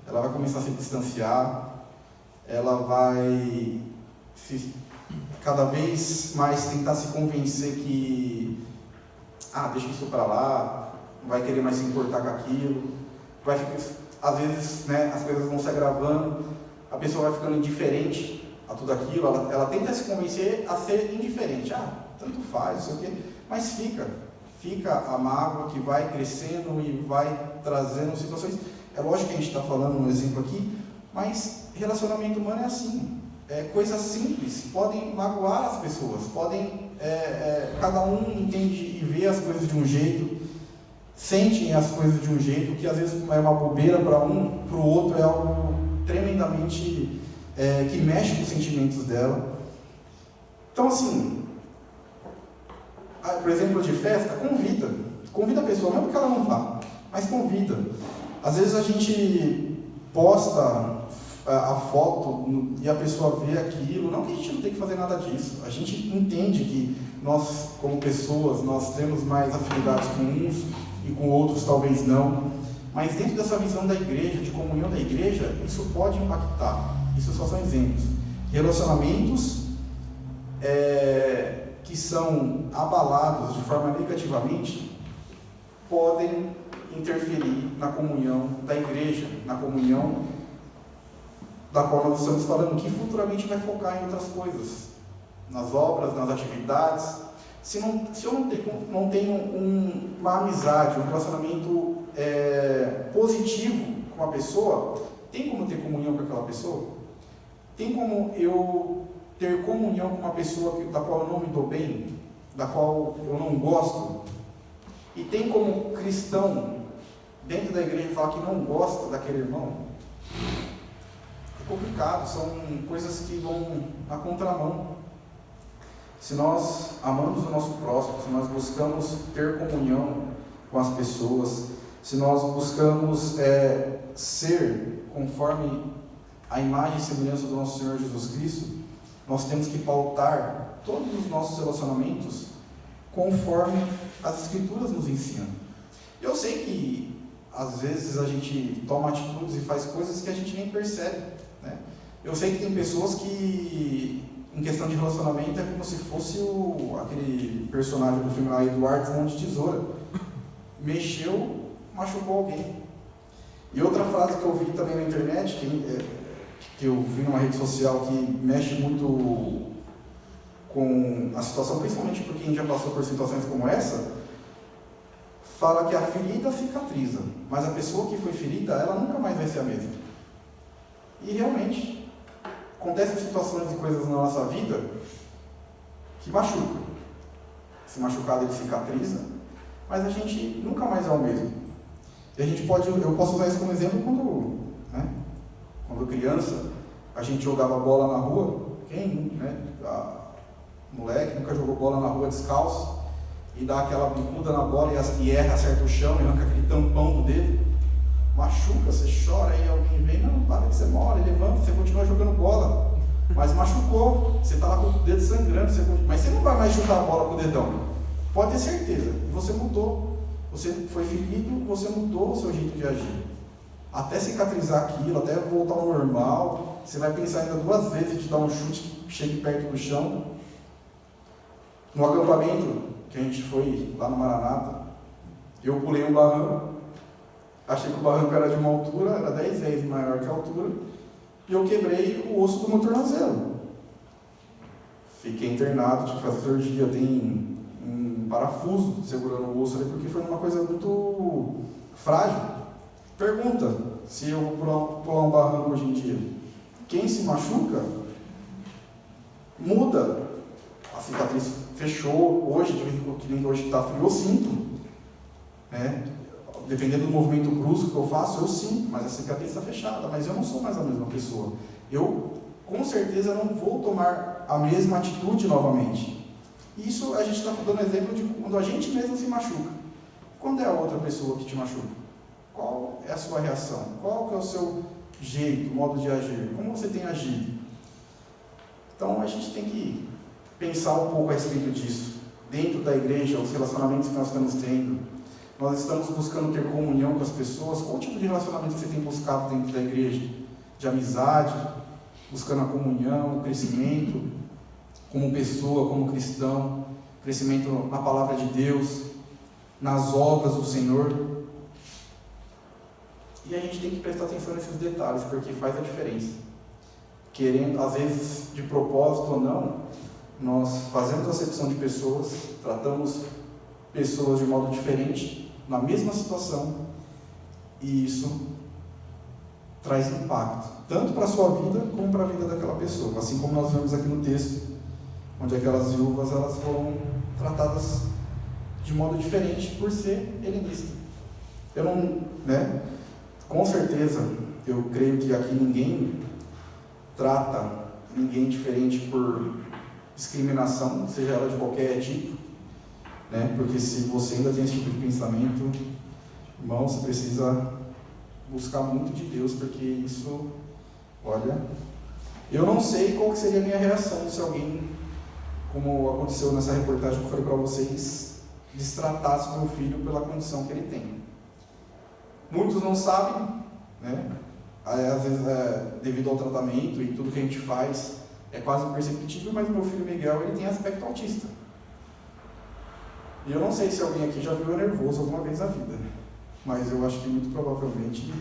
A: ela vai começar a se distanciar, ela vai cada vez mais tentar se convencer que deixa isso para lá, não vai querer mais se importar com aquilo, vai ficar, às vezes as coisas vão se agravando, a pessoa vai ficando indiferente a tudo aquilo, ela tenta se convencer a ser indiferente, tanto faz, não sei o quê, mas fica a mágoa que vai crescendo e vai trazendo situações. É lógico que a gente está falando um exemplo aqui, mas relacionamento humano é assim. Coisas simples podem magoar as pessoas, cada um entende e vê as coisas de um jeito, sentem as coisas de um jeito, que às vezes é uma bobeira para um, para o outro é algo tremendamente que mexe com os sentimentos dela. Então, assim, por exemplo, de festa, convida a pessoa, mesmo que ela não vá, mas convida. Às vezes a gente posta a foto e a pessoa vê aquilo, não que a gente não tem que fazer nada disso, a gente entende que nós, como pessoas, nós temos mais afinidades com uns e com outros talvez não, mas dentro dessa visão da igreja, de comunhão da igreja, isso pode impactar. Isso só são exemplos. Relacionamentos que são abalados de forma negativamente podem interferir na comunhão da igreja, na comunhão da qual nós estamos falando, que futuramente vai focar em outras coisas, nas obras, nas atividades. Se eu não tenho uma amizade, um relacionamento positivo com uma pessoa, tem como ter comunhão com aquela pessoa? Tem como eu ter comunhão com uma pessoa da qual eu não me dou bem, da qual eu não gosto? E tem como cristão, dentro da igreja, falar que não gosta daquele irmão? Complicado, são coisas que vão na contramão. Se nós amamos o nosso próximo, se nós buscamos ter comunhão, com as pessoas, se nós buscamos ser conforme a imagem e semelhança do nosso Senhor Jesus Cristo, nós temos que pautar todos os nossos relacionamentos conforme as Escrituras nos ensinam. Eu sei que às vezes a gente toma atitudes e faz coisas que a gente nem percebe, né? Eu sei que tem pessoas que, em questão de relacionamento, é como se fosse aquele personagem do filme lá, Eduardo Mão de Tesoura. Mexeu, machucou alguém. E outra frase que eu vi também na internet, que eu vi numa rede social que mexe muito com a situação, principalmente por quem já passou por situações como essa, fala que a ferida cicatriza, mas a pessoa que foi ferida, ela nunca mais vai ser a mesma. E realmente, acontecem situações e coisas na nossa vida que machucam. Esse machucado ele cicatriza, mas a gente nunca mais é o mesmo. E a gente eu posso usar isso como exemplo quando criança, a gente jogava bola na rua. Quem, moleque, nunca jogou bola na rua descalço, e dá aquela bicuda na bola e erra, acerta o chão, e arranca aquele tampão do dedo, machuca, você chora, aí alguém vem, não, para que você mora, levanta, você continua jogando bola, mas machucou, você está lá com o dedo sangrando, mas você não vai mais chutar a bola com o dedão, pode ter certeza, você mudou, você foi ferido, você mudou o seu jeito de agir, até cicatrizar aquilo, até voltar ao normal, você vai pensar ainda 2 vezes de dar um chute que chegue perto do chão. No acampamento que a gente foi lá no Maranata, eu pulei um barranco, achei que o barranco era de uma altura, era 10 vezes maior que a altura, e eu quebrei o osso do meu tornozelo. Fiquei internado, tive que fazer cirurgia, tem um parafuso segurando o osso ali, porque foi uma coisa muito frágil. Pergunta, se eu vou pular um barranco hoje em dia, quem se machuca, muda, a cicatriz fechou, hoje está frio, eu sinto, né? Dependendo do movimento brusco que eu faço, eu sinto, mas a cicatriz está fechada, mas eu não sou mais a mesma pessoa. Eu, com certeza, não vou tomar a mesma atitude novamente. Isso a gente está dando exemplo de quando a gente mesmo se machuca. Quando é a outra pessoa que te machuca? Qual é a sua reação? Qual que é o seu jeito, modo de agir? Como você tem agido? Então, a gente tem que pensar um pouco a respeito disso. Dentro da igreja, os relacionamentos que nós estamos tendo, nós estamos buscando ter comunhão com as pessoas. Qual tipo de relacionamento você tem buscado dentro da igreja? De amizade, buscando a comunhão, o crescimento, como pessoa, como cristão, crescimento na palavra de Deus, nas obras do Senhor. E a gente tem que prestar atenção nesses detalhes, porque faz a diferença. Querendo, às vezes, de propósito ou não, nós fazemos acepção de pessoas, tratamos pessoas de modo diferente, na mesma situação, e isso traz impacto, tanto para a sua vida, como para a vida daquela pessoa. Assim como nós vemos aqui no texto, onde aquelas viúvas elas foram tratadas de modo diferente por ser helenista. Eu não, com certeza, eu creio que aqui ninguém trata ninguém diferente por discriminação, seja ela de qualquer tipo, porque se você ainda tem esse tipo de pensamento, irmão, você precisa buscar muito de Deus, porque isso, olha, eu não sei qual que seria a minha reação se alguém, como aconteceu nessa reportagem que eu falei para vocês, destratasse meu filho pela condição que ele tem. Muitos não sabem, às vezes devido ao tratamento e tudo que a gente faz é quase imperceptível, mas meu filho Miguel ele tem aspecto autista. E eu não sei se alguém aqui já viu eu nervoso alguma vez na vida, mas eu acho que muito provavelmente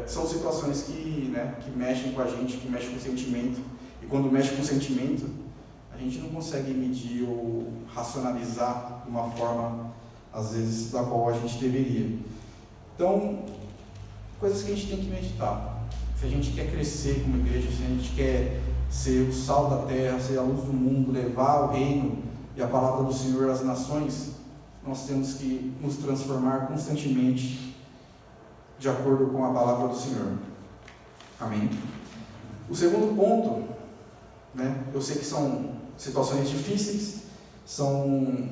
A: são situações que mexem com a gente, que mexem com o sentimento, e quando mexe com o sentimento, a gente não consegue medir ou racionalizar de uma forma, às vezes, da qual a gente deveria. Então, coisas que a gente tem que meditar. Se a gente quer crescer como igreja, se a gente quer ser o sal da terra, ser a luz do mundo, levar o reino e a palavra do Senhor às nações, nós temos que nos transformar constantemente de acordo com a palavra do Senhor. Amém? O segundo ponto, eu sei que são situações difíceis, são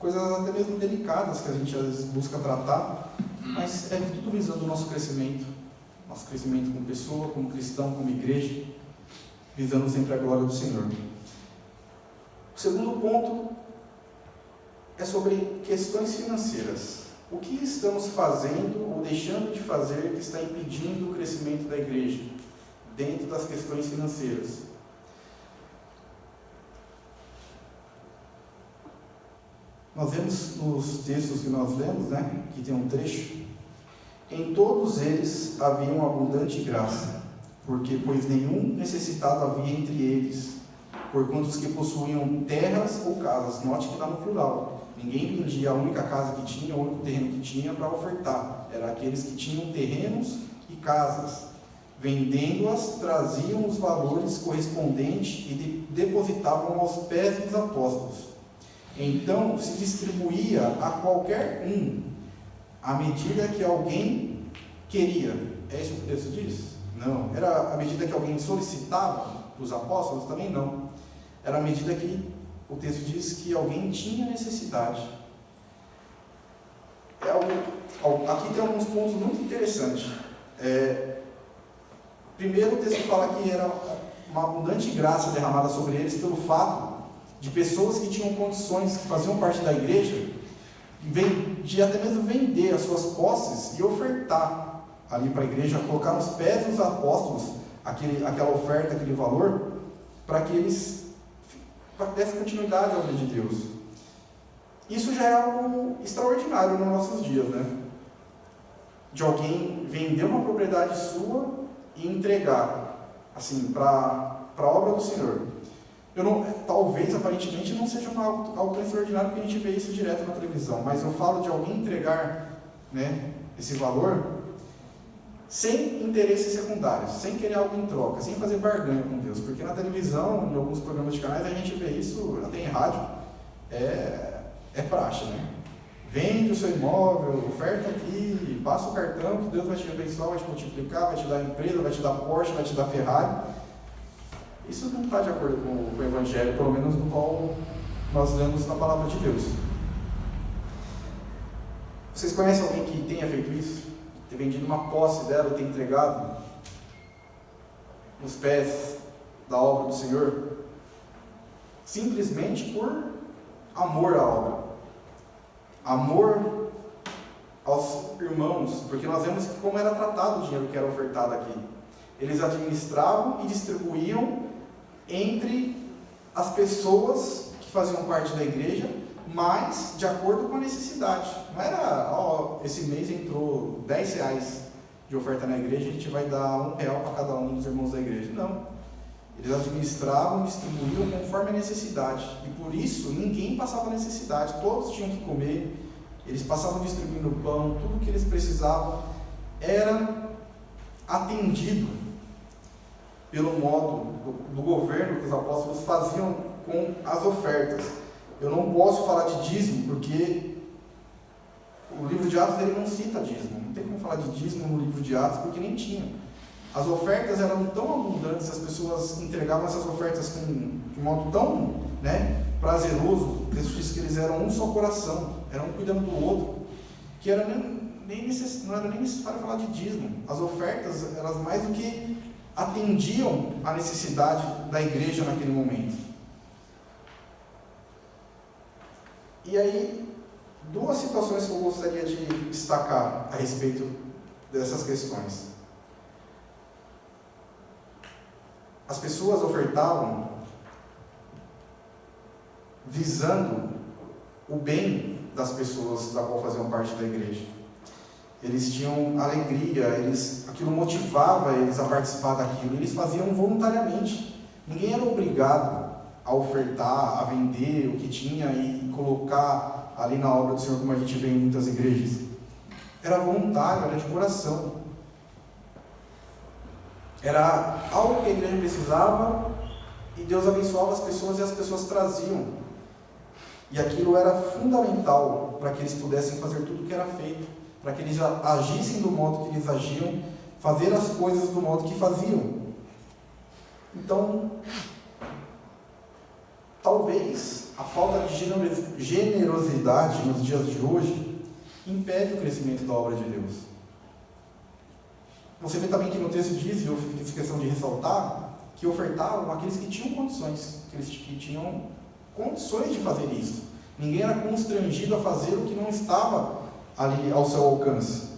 A: coisas até mesmo delicadas que a gente às vezes busca tratar, mas é tudo visando o nosso crescimento como pessoa, como cristão, como igreja, visando sempre a glória do Senhor. O segundo ponto é sobre questões financeiras. O que estamos fazendo ou deixando de fazer que está impedindo o crescimento da igreja dentro das questões financeiras? Nós vemos nos textos que nós lemos, né, que tem um trecho: em todos eles havia uma abundante graça, pois nenhum necessitado havia entre eles, porquanto os que possuíam terras ou casas, note que está no plural, ninguém vendia a única casa que tinha, o único terreno que tinha para ofertar, era aqueles que tinham terrenos e casas, vendendo-as, traziam os valores correspondentes e depositavam aos pés dos apóstolos. Então se distribuía a qualquer um, à medida que alguém queria. É isso que o texto diz? Não. Era à medida que alguém solicitava os apóstolos? Também não. Era à medida que o texto diz que alguém tinha necessidade. Aqui tem alguns pontos muito interessantes. Primeiro, o texto fala que era uma abundante graça derramada sobre eles pelo fato de pessoas que tinham condições, que faziam parte da igreja, de até mesmo vender as suas posses e ofertar ali para a igreja, colocar nos pés dos apóstolos aquela oferta, aquele valor, para que eles dessem continuidade à obra de Deus. Isso já é algo extraordinário nos nossos dias, né? De alguém vender uma propriedade sua e entregar, assim, para a obra do Senhor. Talvez, aparentemente, não seja algo tão extraordinário, porque a gente vê isso direto na televisão, mas eu falo de alguém entregar, né, esse valor sem interesses secundários, sem querer algo em troca, sem fazer barganha com Deus, porque na televisão, em alguns programas de canais, a gente vê isso, até em rádio, é praxe, né? Vende o seu imóvel, oferta aqui, passa o cartão, que Deus vai te abençoar, vai te multiplicar, vai te dar empresa, vai te dar Porsche, vai te dar Ferrari. Isso não está de acordo com o Evangelho, pelo menos no qual nós lemos na Palavra de Deus. Vocês conhecem alguém que tenha feito isso? Ter vendido uma posse dela e ter entregado nos pés da obra do Senhor? Simplesmente por amor à obra. Amor aos irmãos, porque nós vemos como era tratado o dinheiro que era ofertado aqui. Eles administravam e distribuíam entre as pessoas que faziam parte da igreja, mas de acordo com a necessidade. Não era, esse mês entrou R$10 de oferta na igreja, a gente vai dar R$1 para cada um dos irmãos da igreja. Não. Eles administravam e distribuíam conforme a necessidade. E por isso ninguém passava necessidade, todos tinham que comer, eles passavam distribuindo pão, tudo que eles precisavam era atendido pelo modo do governo que os apóstolos faziam com as ofertas. Eu não posso falar de dízimo, porque o livro de Atos ele não cita dízimo. Não tem como falar de dízimo no livro de Atos, porque nem tinha. As ofertas eram tão abundantes, as pessoas entregavam essas ofertas de modo tão, né, prazeroso. Deus disse que eles eram um só coração, eram um cuidando do outro, que não era nem necessário falar de dízimo. As ofertas, elas mais do que atendiam a necessidade da igreja naquele momento. E aí, duas situações que eu gostaria de destacar a respeito dessas questões. As pessoas ofertavam visando o bem das pessoas da qual faziam parte da igreja. Eles tinham alegria, aquilo motivava eles a participar daquilo, eles faziam voluntariamente. Ninguém era obrigado a ofertar, a vender o que tinha e colocar ali na obra do Senhor, como a gente vê em muitas igrejas. Era voluntário, era de coração. Era algo que a igreja precisava e Deus abençoava as pessoas e as pessoas traziam. E aquilo era fundamental para que eles pudessem fazer tudo o que era feito, para que eles agissem do modo que eles agiam, fazer as coisas do modo que faziam. Então, talvez a falta de generosidade nos dias de hoje impede o crescimento da obra de Deus. Você vê também que no texto diz, e eu fiz questão de ressaltar, que ofertavam aqueles que tinham condições, aqueles que tinham condições de fazer isso. Ninguém era constrangido a fazer o que não estava ali ao seu alcance.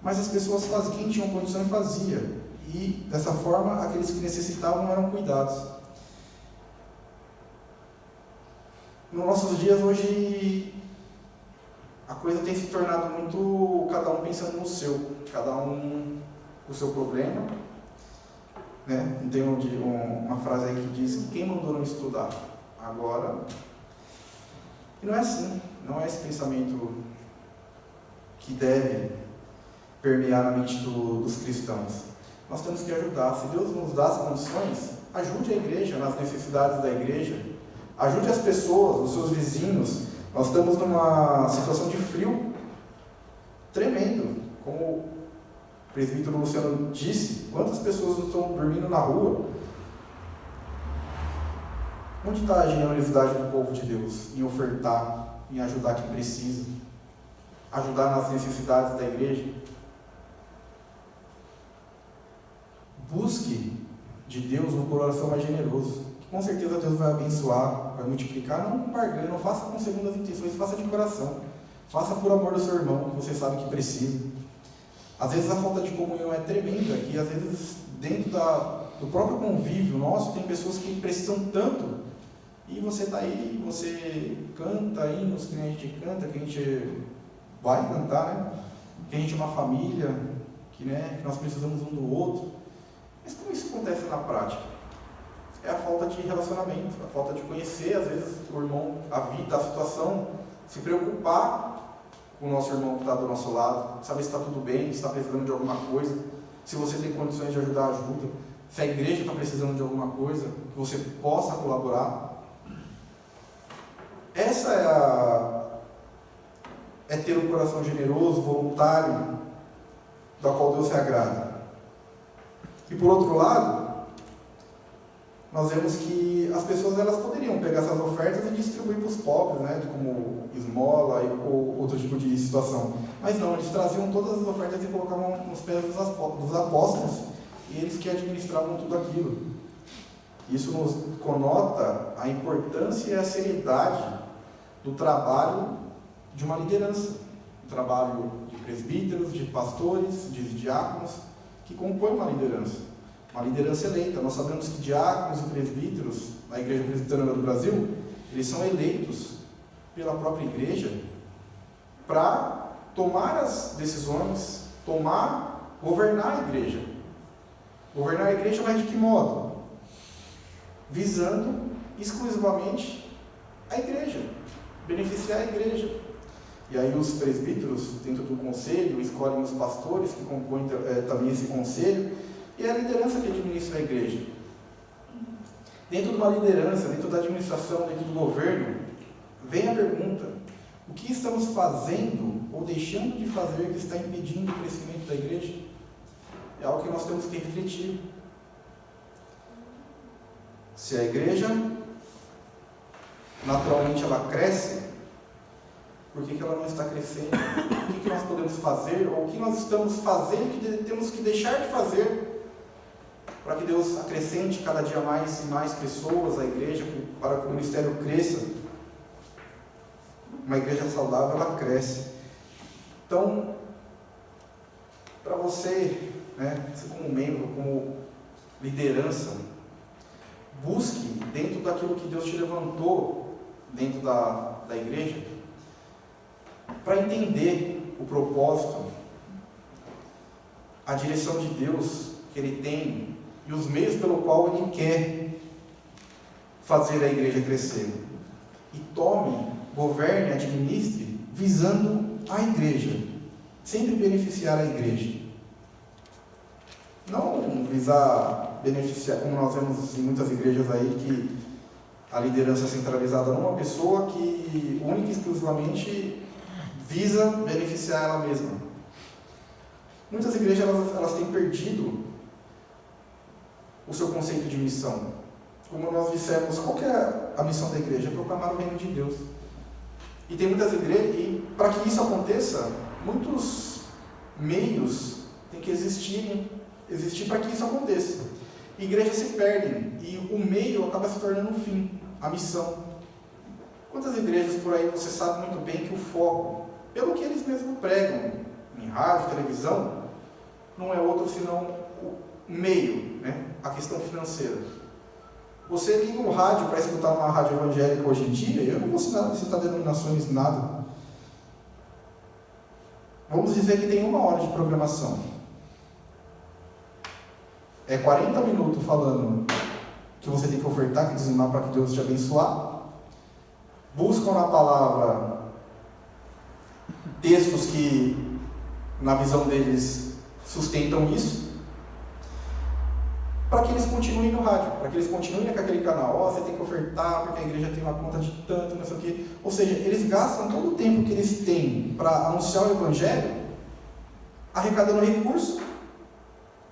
A: Mas as pessoas faziam, quem tinha condições fazia. E dessa forma, aqueles que necessitavam eram cuidados. Nos nossos dias hoje, a coisa tem se tornado muito cada um pensando no seu, cada um o seu problema, né? Tem uma frase aí que diz que quem mandou não estudar agora, e não é assim, não é esse pensamento que deve permear na mente dos cristãos. Nós temos que ajudar. Se Deus nos dá as condições, ajude a igreja nas necessidades da igreja, ajude as pessoas, os seus vizinhos. Nós estamos numa situação de frio tremendo, como o presbítero Luciano disse, quantas pessoas estão dormindo na rua? Onde está a generosidade do povo de Deus em ofertar, em ajudar quem precisa, ajudar nas necessidades da igreja? Busque de Deus um coração mais generoso, que com certeza Deus vai abençoar, vai multiplicar, não com barganha, não faça com segundas intenções, faça de coração, faça por amor do seu irmão, que você sabe que precisa. Às vezes a falta de comunhão é tremenda, que às vezes dentro do próprio convívio nosso tem pessoas que precisam tanto, e você está aí, você canta hinos que a gente canta, que a gente vai cantar, né? Que a gente é uma família, que nós precisamos um do outro. Mas como isso acontece na prática? É a falta de relacionamento, a falta de conhecer, às vezes, o irmão, a vida, a situação, se preocupar com o nosso irmão que está do nosso lado, saber se está tudo bem, se está precisando de alguma coisa, se você tem condições de ajudar, ajuda, se a igreja está precisando de alguma coisa, que você possa colaborar. Essa é ter um coração generoso, voluntário, da qual Deus se agrada. E por outro lado, nós vemos que as pessoas elas poderiam pegar essas ofertas e distribuir para os pobres, como esmola ou outro tipo de situação. Mas não, eles traziam todas as ofertas e colocavam nos pés dos apóstolos, e eles que administravam tudo aquilo. Isso nos conota a importância e a seriedade do trabalho de uma liderança, do trabalho de presbíteros, de pastores, de diáconos, que compõe uma liderança eleita. Nós sabemos que diáconos e presbíteros, na Igreja Presbiteriana do Brasil, eles são eleitos pela própria igreja para tomar as decisões, governar a igreja. Governar a igreja, mas de que modo? Visando exclusivamente a igreja, beneficiar a igreja. E aí os presbíteros, dentro do conselho, escolhem os pastores que compõem também esse conselho, e é a liderança que administra a igreja. Dentro de uma liderança, dentro da administração, dentro do governo, vem a pergunta: o que estamos fazendo ou deixando de fazer que está impedindo o crescimento da igreja? É algo que nós temos que refletir. Se a igreja, naturalmente, ela cresce, por que ela não está crescendo? O que nós podemos fazer, ou o que nós estamos fazendo que temos que deixar de fazer para que Deus acrescente cada dia mais e mais pessoas à igreja, para que o ministério cresça? Uma igreja saudável, ela cresce. Então, para você, como membro, como liderança, busque dentro daquilo que Deus te levantou dentro da igreja, para entender o propósito, a direção de Deus que Ele tem e os meios pelo qual Ele quer fazer a igreja crescer. E tome, governe, administre, visando a igreja, sempre beneficiar a igreja. Não visar beneficiar, como nós vemos em muitas igrejas aí, que a liderança é centralizada numa pessoa que única e exclusivamente visa beneficiar ela mesma. Muitas igrejas elas têm perdido o seu conceito de missão. Como nós dissemos, qual que é a missão da igreja? É proclamar o reino de Deus. E tem muitas igrejas, e para que isso aconteça, muitos meios têm que existir para que isso aconteça. Igrejas se perdem, e o meio acaba se tornando um fim, a missão. Quantas igrejas por aí você sabe muito bem que o foco, pelo que eles mesmos pregam, em rádio, televisão, não é outro senão o meio, né? A questão financeira. Você liga um rádio para escutar uma rádio evangélica hoje em dia, eu não vou citar denominações, nada. Vamos dizer que tem 1 hora de programação. É 40 minutos falando que você tem que ofertar, que dizimar para que Deus te abençoar. Buscam na palavra textos que, na visão deles, sustentam isso, para que eles continuem no rádio, para que eles continuem com aquele canal. Você tem que ofertar, porque a igreja tem uma conta de tanto, não sei o quê. Ou seja, eles gastam todo o tempo que eles têm para anunciar o evangelho, arrecadando recurso,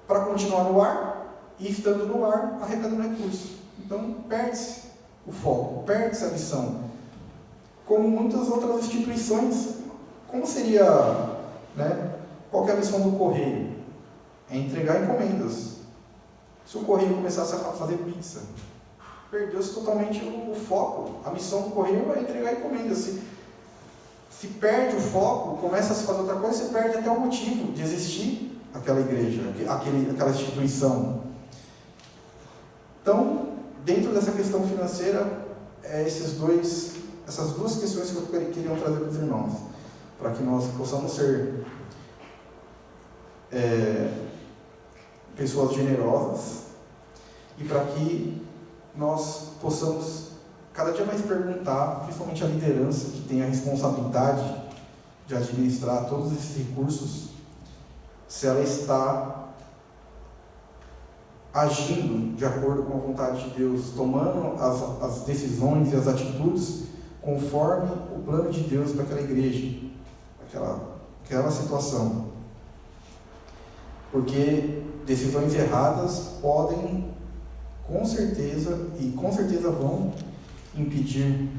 A: para continuar no ar, e estando no ar, arrecadando recurso. Então, perde-se o foco, perde-se a missão. Como muitas outras instituições, como seria, né, qual que é a missão do correio? É entregar encomendas. Se o correio começasse a fazer pizza, perdeu-se totalmente o foco. A missão do correio é entregar encomendas. Se perde o foco, começa a se fazer outra coisa, você perde até o motivo de existir aquela igreja, aquela instituição. Então, dentro dessa questão financeira, essas duas questões que eu queria trazer para os irmãos, para que nós possamos ser pessoas generosas e para que nós possamos cada dia mais perguntar, principalmente a liderança que tem a responsabilidade de administrar todos esses recursos, se ela está agindo de acordo com a vontade de Deus, tomando as decisões e as atitudes conforme o plano de Deus para aquela igreja, aquela situação. Porque decisões erradas podem, com certeza vão impedir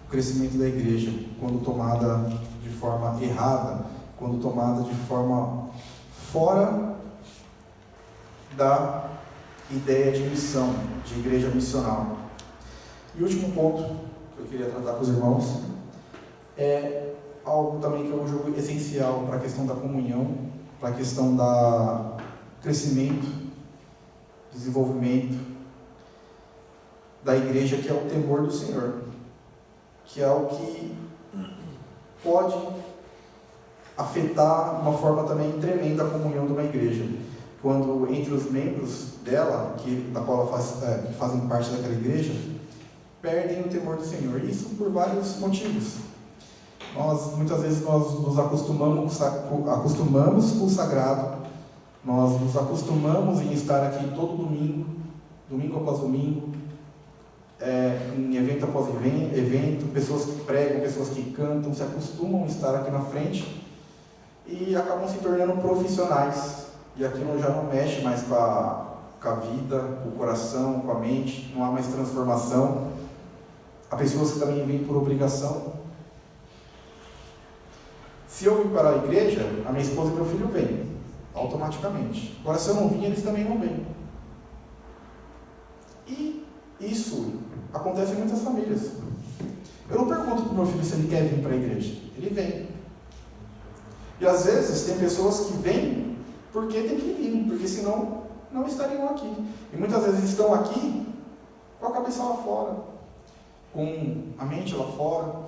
A: o crescimento da igreja, quando tomada de forma errada, quando tomada de forma fora da ideia de missão, de igreja missional. E o último ponto que eu queria tratar com os irmãos é algo também que eu julgo essencial para a questão da comunhão, para a questão da crescimento, desenvolvimento da igreja, que é o temor do Senhor, que é algo que pode afetar de uma forma também tremenda a comunhão de uma igreja. Quando entre os membros dela, da qual que fazem parte daquela igreja, perdem o temor do Senhor. Isso por vários motivos. Muitas vezes nós nos acostumamos com o sagrado, nós nos acostumamos em estar aqui todo domingo após domingo, em evento após evento, pessoas que pregam, pessoas que cantam, se acostumam a estar aqui na frente e acabam se tornando profissionais. E aquilo já não mexe mais com a vida, com o coração, com a mente, não há mais transformação. Há pessoas que também vêm por obrigação. Se eu vim para a igreja, a minha esposa e meu filho vêm, automaticamente. Agora, se eu não vim, eles também não vêm. E isso acontece em muitas famílias. Eu não pergunto para o meu filho se ele quer vir para a igreja. Ele vem. E às vezes tem pessoas que vêm porque tem que vir, porque senão não estariam aqui. E muitas vezes estão aqui com a cabeça lá fora, com a mente lá fora.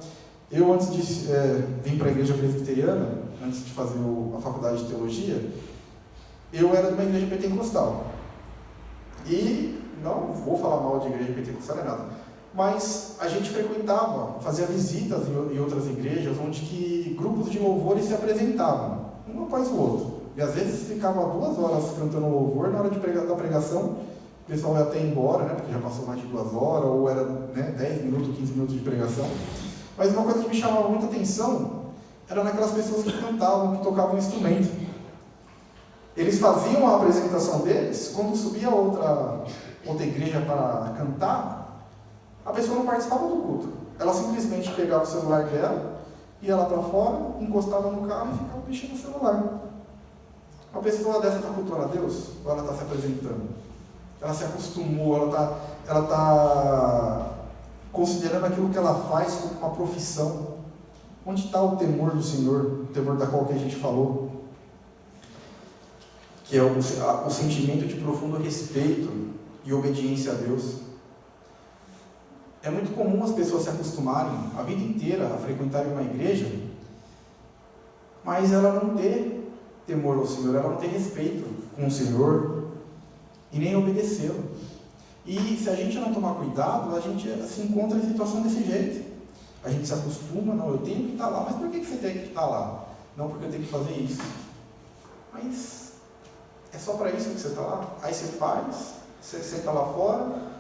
A: Eu, antes de vir para a igreja presbiteriana, antes de fazer a faculdade de teologia, eu era de uma igreja pentecostal. E não vou falar mal de igreja pentecostal, nada, mas a gente frequentava, fazia visitas em outras igrejas, onde que grupos de louvores se apresentavam, um após o outro. E às vezes ficava 2 horas cantando louvor, na hora da pregação, o pessoal ia até embora, né, porque já passou mais de 2 horas, ou era 10 minutos, 15 minutos de pregação. Mas uma coisa que me chamava muita atenção era naquelas pessoas que cantavam, que tocavam instrumento. Eles faziam a apresentação deles, quando subia outra igreja para cantar, a pessoa não participava do culto. Ela simplesmente pegava o celular dela, ia lá para fora, encostava no carro e ficava mexendo no celular. Uma pessoa dessa está cultuando a Deus? Ou ela está se apresentando? Ela se acostumou, ela está considerando aquilo que ela faz como uma profissão. Onde está o temor do Senhor, o temor da qual que a gente falou? Que é o sentimento de profundo respeito e obediência a Deus. É muito comum as pessoas se acostumarem a vida inteira a frequentarem uma igreja, mas ela não ter temor ao Senhor, ela não ter respeito com o Senhor e nem obedecê-lo. E se a gente não tomar cuidado, a gente se encontra em situação desse jeito. A gente se acostuma, não, eu tenho que estar lá, mas por que você tem que estar lá? Não, porque eu tenho que fazer isso. Mas é só para isso que você está lá? Aí você faz, você está lá fora,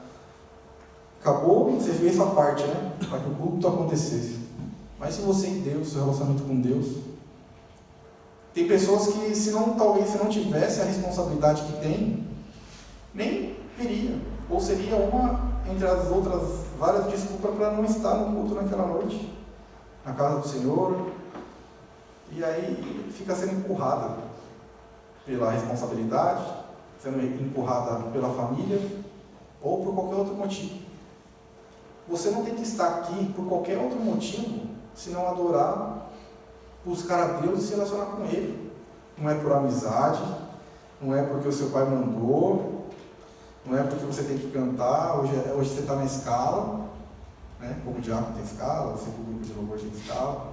A: acabou, você fez a parte, né? Para que o culto acontecesse. Mas se você e Deus, seu relacionamento com Deus, tem pessoas que talvez se não tivesse a responsabilidade que tem, nem viria. Ou seria uma, entre as outras várias desculpas para não estar no culto naquela noite, na casa do Senhor, e aí fica sendo empurrada pela responsabilidade, sendo empurrada pela família, ou por qualquer outro motivo. Você não tem que estar aqui por qualquer outro motivo, senão adorar, buscar a Deus e se relacionar com Ele. Não é por amizade, não é porque o seu pai mandou, não é porque você tem que cantar, hoje você está na escala, né? Como o diácono tem escala, você como grupo de louvor tem escala,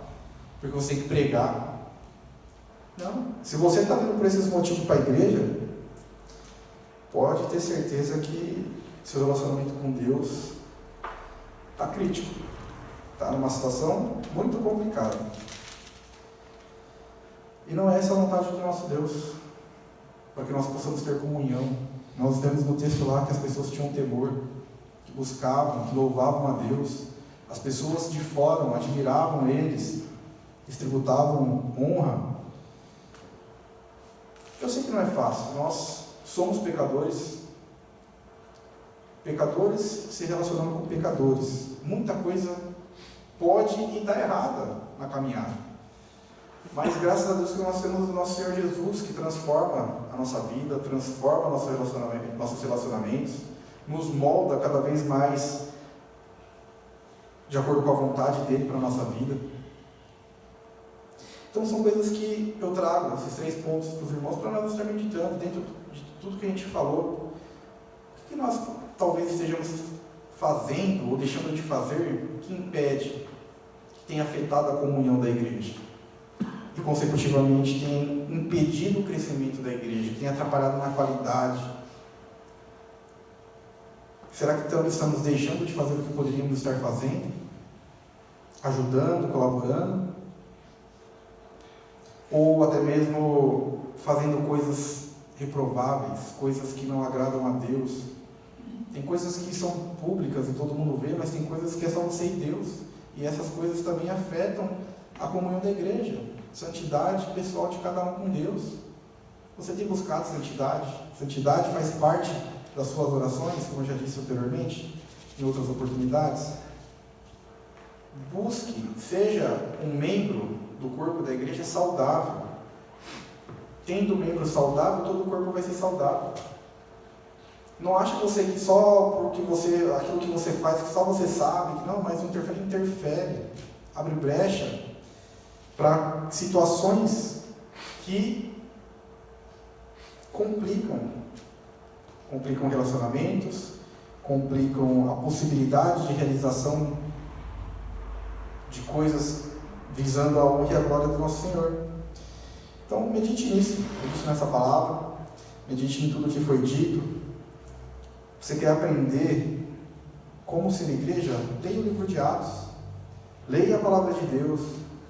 A: porque você tem que pregar. Não. Se você está vindo por esses motivos para a igreja, pode ter certeza que seu relacionamento com Deus está crítico, está numa situação muito complicada. E não é essa a vontade do nosso Deus, para que nós possamos ter comunhão. Nós vemos no texto lá que as pessoas tinham temor, que buscavam, que louvavam a Deus. As pessoas de fora admiravam eles, lhes tributavam honra. Eu sei que não é fácil, nós somos pecadores se relacionando com pecadores. Muita coisa pode e está errada na caminhada. Mas graças a Deus que nós temos o nosso Senhor Jesus, que transforma a nossa vida, transforma nossos relacionamentos, nos molda cada vez mais de acordo com a vontade dele para a nossa vida. Então são coisas que eu trago, esses 3 pontos para os irmãos, para nós estar meditando dentro de tudo que a gente falou. O que nós talvez estejamos fazendo ou deixando de fazer que impede, que tem afetado a comunhão da igreja? E consecutivamente tem impedido o crescimento da igreja, tem atrapalhado na qualidade. Será que então estamos deixando de fazer o que poderíamos estar fazendo? Ajudando, colaborando? Ou até mesmo fazendo coisas reprováveis, coisas que não agradam a Deus? Tem coisas que são públicas e todo mundo vê, mas tem coisas que é só você e Deus. E essas coisas também afetam a comunhão da igreja. Santidade pessoal de cada um com Deus. Você tem buscado santidade? Santidade faz parte das suas orações, como eu já disse anteriormente, em outras oportunidades. Busque, seja um membro do corpo da igreja saudável. Tendo um membro saudável, todo o corpo vai ser saudável. Não acha você que só porque aquilo que você faz, que só você sabe, que não, mas interfere, abre brecha para situações que complicam relacionamentos, complicam a possibilidade de realização de coisas visando a honra e a glória do nosso Senhor. Então medite nisso, medite nessa palavra, medite em tudo que foi dito. Você quer aprender como ser igreja? Leia o livro de Atos, leia a palavra de Deus,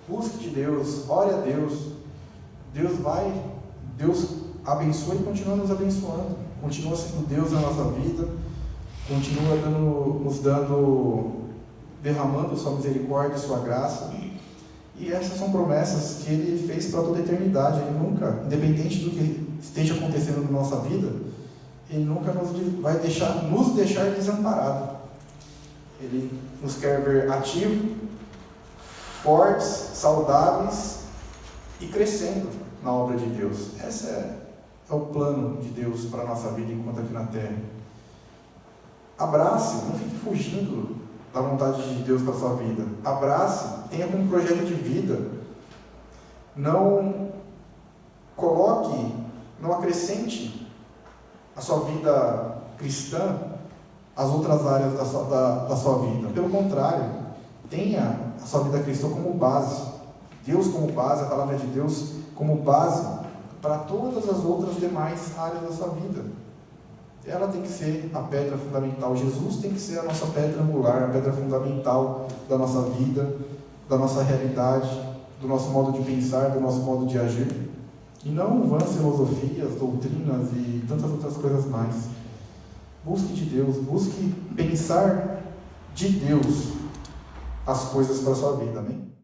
A: busque de Deus, ore a Deus. Deus abençoa e continua nos abençoando, continua sendo Deus na nossa vida, continua derramando sua misericórdia e sua graça. E essas são promessas que Ele fez para toda a eternidade. Ele nunca, independente do que esteja acontecendo na nossa vida, Ele nunca vai nos deixar desamparados. Ele nos quer ver ativos, fortes, saudáveis e crescendo na obra de Deus. Esse é o plano de Deus para a nossa vida enquanto aqui na Terra. Abrace, não fique fugindo da vontade de Deus para a sua vida. Abrace, tenha como projeto de vida. Não coloque, não acrescente a sua vida cristã às outras áreas da sua vida. Pelo contrário, tenha a sua vida cristã como base. Deus como base, a palavra de Deus como base para todas as outras demais áreas da sua vida. Ela tem que ser a pedra fundamental. Jesus tem que ser a nossa pedra angular, a pedra fundamental da nossa vida, da nossa realidade, do nosso modo de pensar, do nosso modo de agir. E não vãs filosofias, doutrinas e tantas outras coisas mais. Busque de Deus, busque pensar de Deus as coisas para a sua vida, amém?